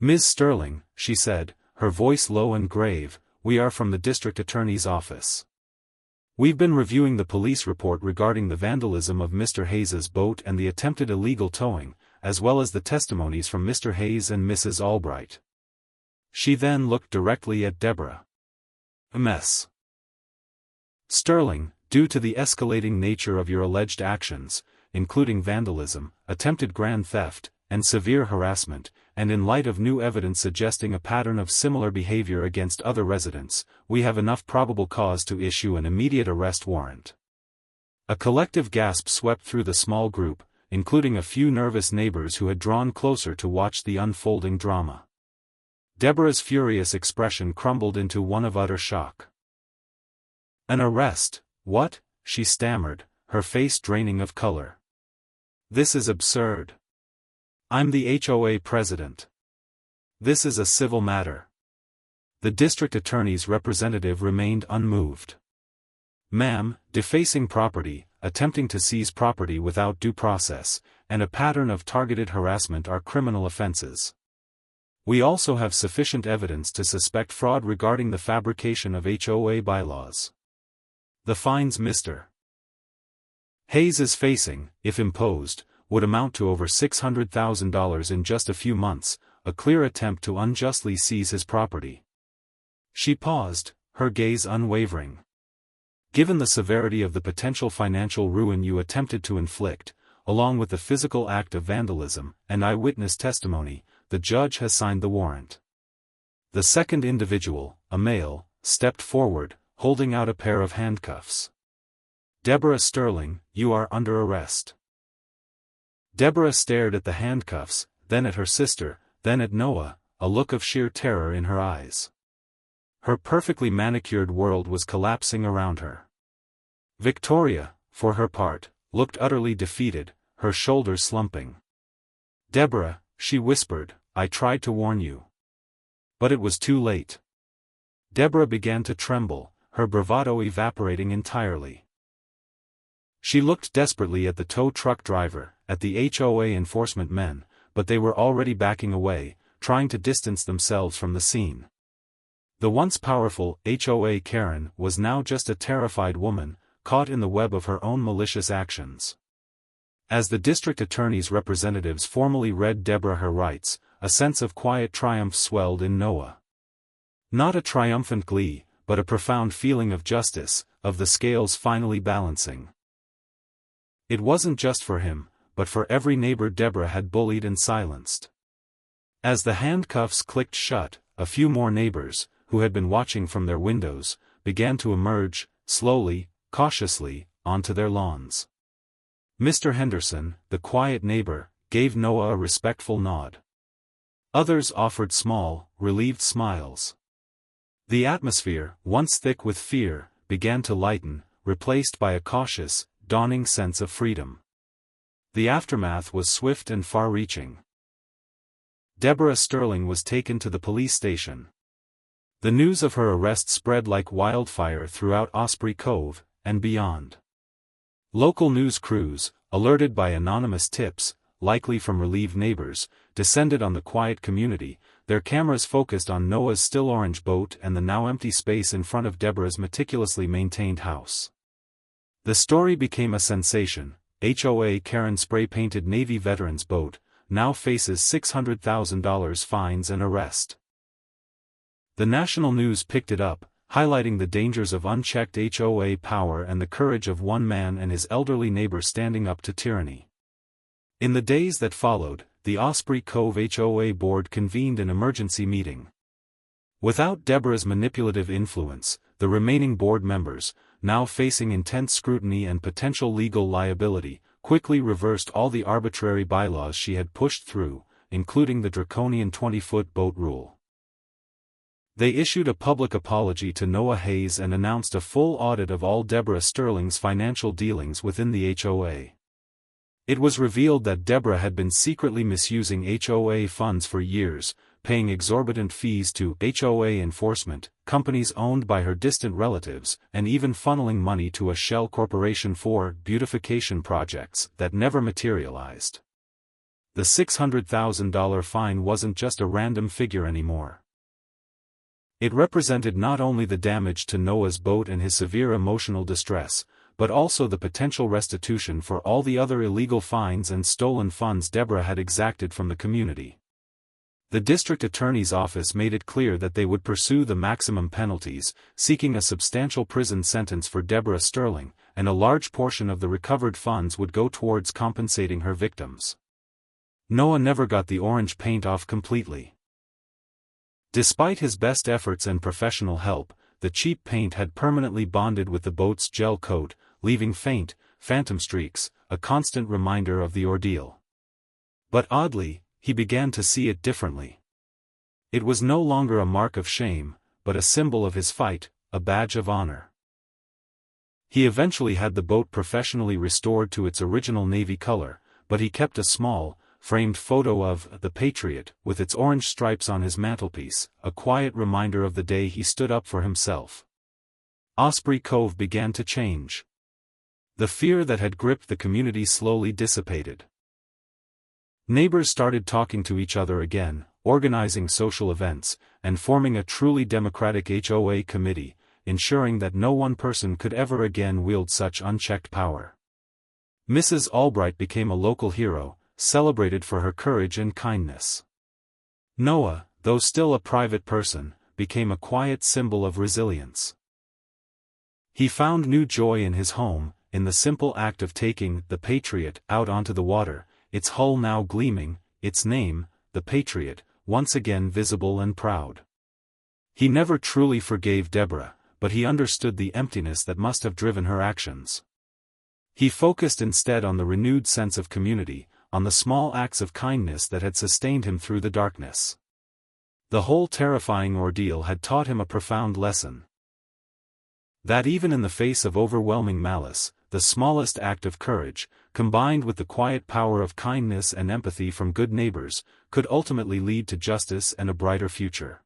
"Ms. Sterling," she said, her voice low and grave, "we are from the district attorney's office. We've been reviewing the police report regarding the vandalism of Mr. Hayes's boat and the attempted illegal towing, as well as the testimonies from Mr. Hayes and Mrs. Albright." She then looked directly at Deborah. "Ms. Sterling, due to the escalating nature of your alleged actions, including vandalism, attempted grand theft, and severe harassment, and in light of new evidence suggesting a pattern of similar behavior against other residents, we have enough probable cause to issue an immediate arrest warrant." A collective gasp swept through the small group, including a few nervous neighbors who had drawn closer to watch the unfolding drama. Deborah's furious expression crumbled into one of utter shock. "An arrest? What?" she stammered, her face draining of color. "This is absurd. I'm the HOA president. This is a civil matter." The district attorney's representative remained unmoved. "Ma'am, defacing property, attempting to seize property without due process, and a pattern of targeted harassment are criminal offenses. We also have sufficient evidence to suspect fraud regarding the fabrication of HOA bylaws. The fines Mr. Hayes is facing, if imposed, would amount to over $600,000 in just a few months, a clear attempt to unjustly seize his property." She paused, her gaze unwavering. "Given the severity of the potential financial ruin you attempted to inflict, along with the physical act of vandalism and eyewitness testimony, the judge has signed the warrant." The second individual, a male, stepped forward, holding out a pair of handcuffs. "Deborah Sterling, you are under arrest." Deborah stared at the handcuffs, then at her sister, then at Noah, a look of sheer terror in her eyes. Her perfectly manicured world was collapsing around her. Victoria, for her part, looked utterly defeated, her shoulders slumping. "Deborah," she whispered, "I tried to warn you. But it was too late." Deborah began to tremble, her bravado evaporating entirely. She looked desperately at the tow truck driver, at the HOA enforcement men, but they were already backing away, trying to distance themselves from the scene. The once powerful HOA Karen was now just a terrified woman, caught in the web of her own malicious actions. As the district attorney's representatives formally read Deborah her rights, a sense of quiet triumph swelled in Noah. Not a triumphant glee, but a profound feeling of justice, of the scales finally balancing. It wasn't just for him, but for every neighbor Deborah had bullied and silenced. As the handcuffs clicked shut, a few more neighbors, who had been watching from their windows, began to emerge, slowly, cautiously, onto their lawns. Mr. Henderson, the quiet neighbor, gave Noah a respectful nod. Others offered small, relieved smiles. The atmosphere, once thick with fear, began to lighten, replaced by a cautious, dawning sense of freedom. The aftermath was swift and far-reaching. Deborah Sterling was taken to the police station. The news of her arrest spread like wildfire throughout Osprey Cove, and beyond. Local news crews, alerted by anonymous tips, likely from relieved neighbors, descended on the quiet community, their cameras focused on Noah's still orange boat and the now empty space in front of Deborah's meticulously maintained house. The story became a sensation. HOA Karen spray-painted Navy veteran's boat, now faces $600,000 fines and arrest. The national news picked it up, highlighting the dangers of unchecked HOA power and the courage of one man and his elderly neighbor standing up to tyranny. In the days that followed, the Osprey Cove HOA board convened an emergency meeting. Without Deborah's manipulative influence, the remaining board members, now facing intense scrutiny and potential legal liability, quickly reversed all the arbitrary bylaws she had pushed through, including the draconian 20-foot boat rule. They issued a public apology to Noah Hayes and announced a full audit of all Deborah Sterling's financial dealings within the HOA. It was revealed that Deborah had been secretly misusing HOA funds for years, paying exorbitant fees to HOA enforcement, companies owned by her distant relatives, and even funneling money to a shell corporation for beautification projects that never materialized. The $600,000 fine wasn't just a random figure anymore. It represented not only the damage to Noah's boat and his severe emotional distress, but also the potential restitution for all the other illegal fines and stolen funds Deborah had exacted from the community. The district attorney's office made it clear that they would pursue the maximum penalties, seeking a substantial prison sentence for Deborah Sterling, and a large portion of the recovered funds would go towards compensating her victims. Noah never got the orange paint off completely. Despite his best efforts and professional help, the cheap paint had permanently bonded with the boat's gel coat, leaving faint, phantom streaks, a constant reminder of the ordeal. But oddly, he began to see it differently. It was no longer a mark of shame, but a symbol of his fight, a badge of honor. He eventually had the boat professionally restored to its original navy color, but he kept a small, framed photo of the Patriot with its orange stripes on his mantelpiece, a quiet reminder of the day he stood up for himself. Osprey Cove began to change. The fear that had gripped the community slowly dissipated. Neighbors started talking to each other again, organizing social events, and forming a truly democratic HOA committee, ensuring that no one person could ever again wield such unchecked power. Mrs. Albright became a local hero, celebrated for her courage and kindness. Noah, though still a private person, became a quiet symbol of resilience. He found new joy in his home, in the simple act of taking the Patriot out onto the water, its hull now gleaming, its name, the Patriot, once again visible and proud. He never truly forgave Deborah, but he understood the emptiness that must have driven her actions. He focused instead on the renewed sense of community, on the small acts of kindness that had sustained him through the darkness. The whole terrifying ordeal had taught him a profound lesson. That even in the face of overwhelming malice, the smallest act of courage, combined with the quiet power of kindness and empathy from good neighbors, could ultimately lead to justice and a brighter future.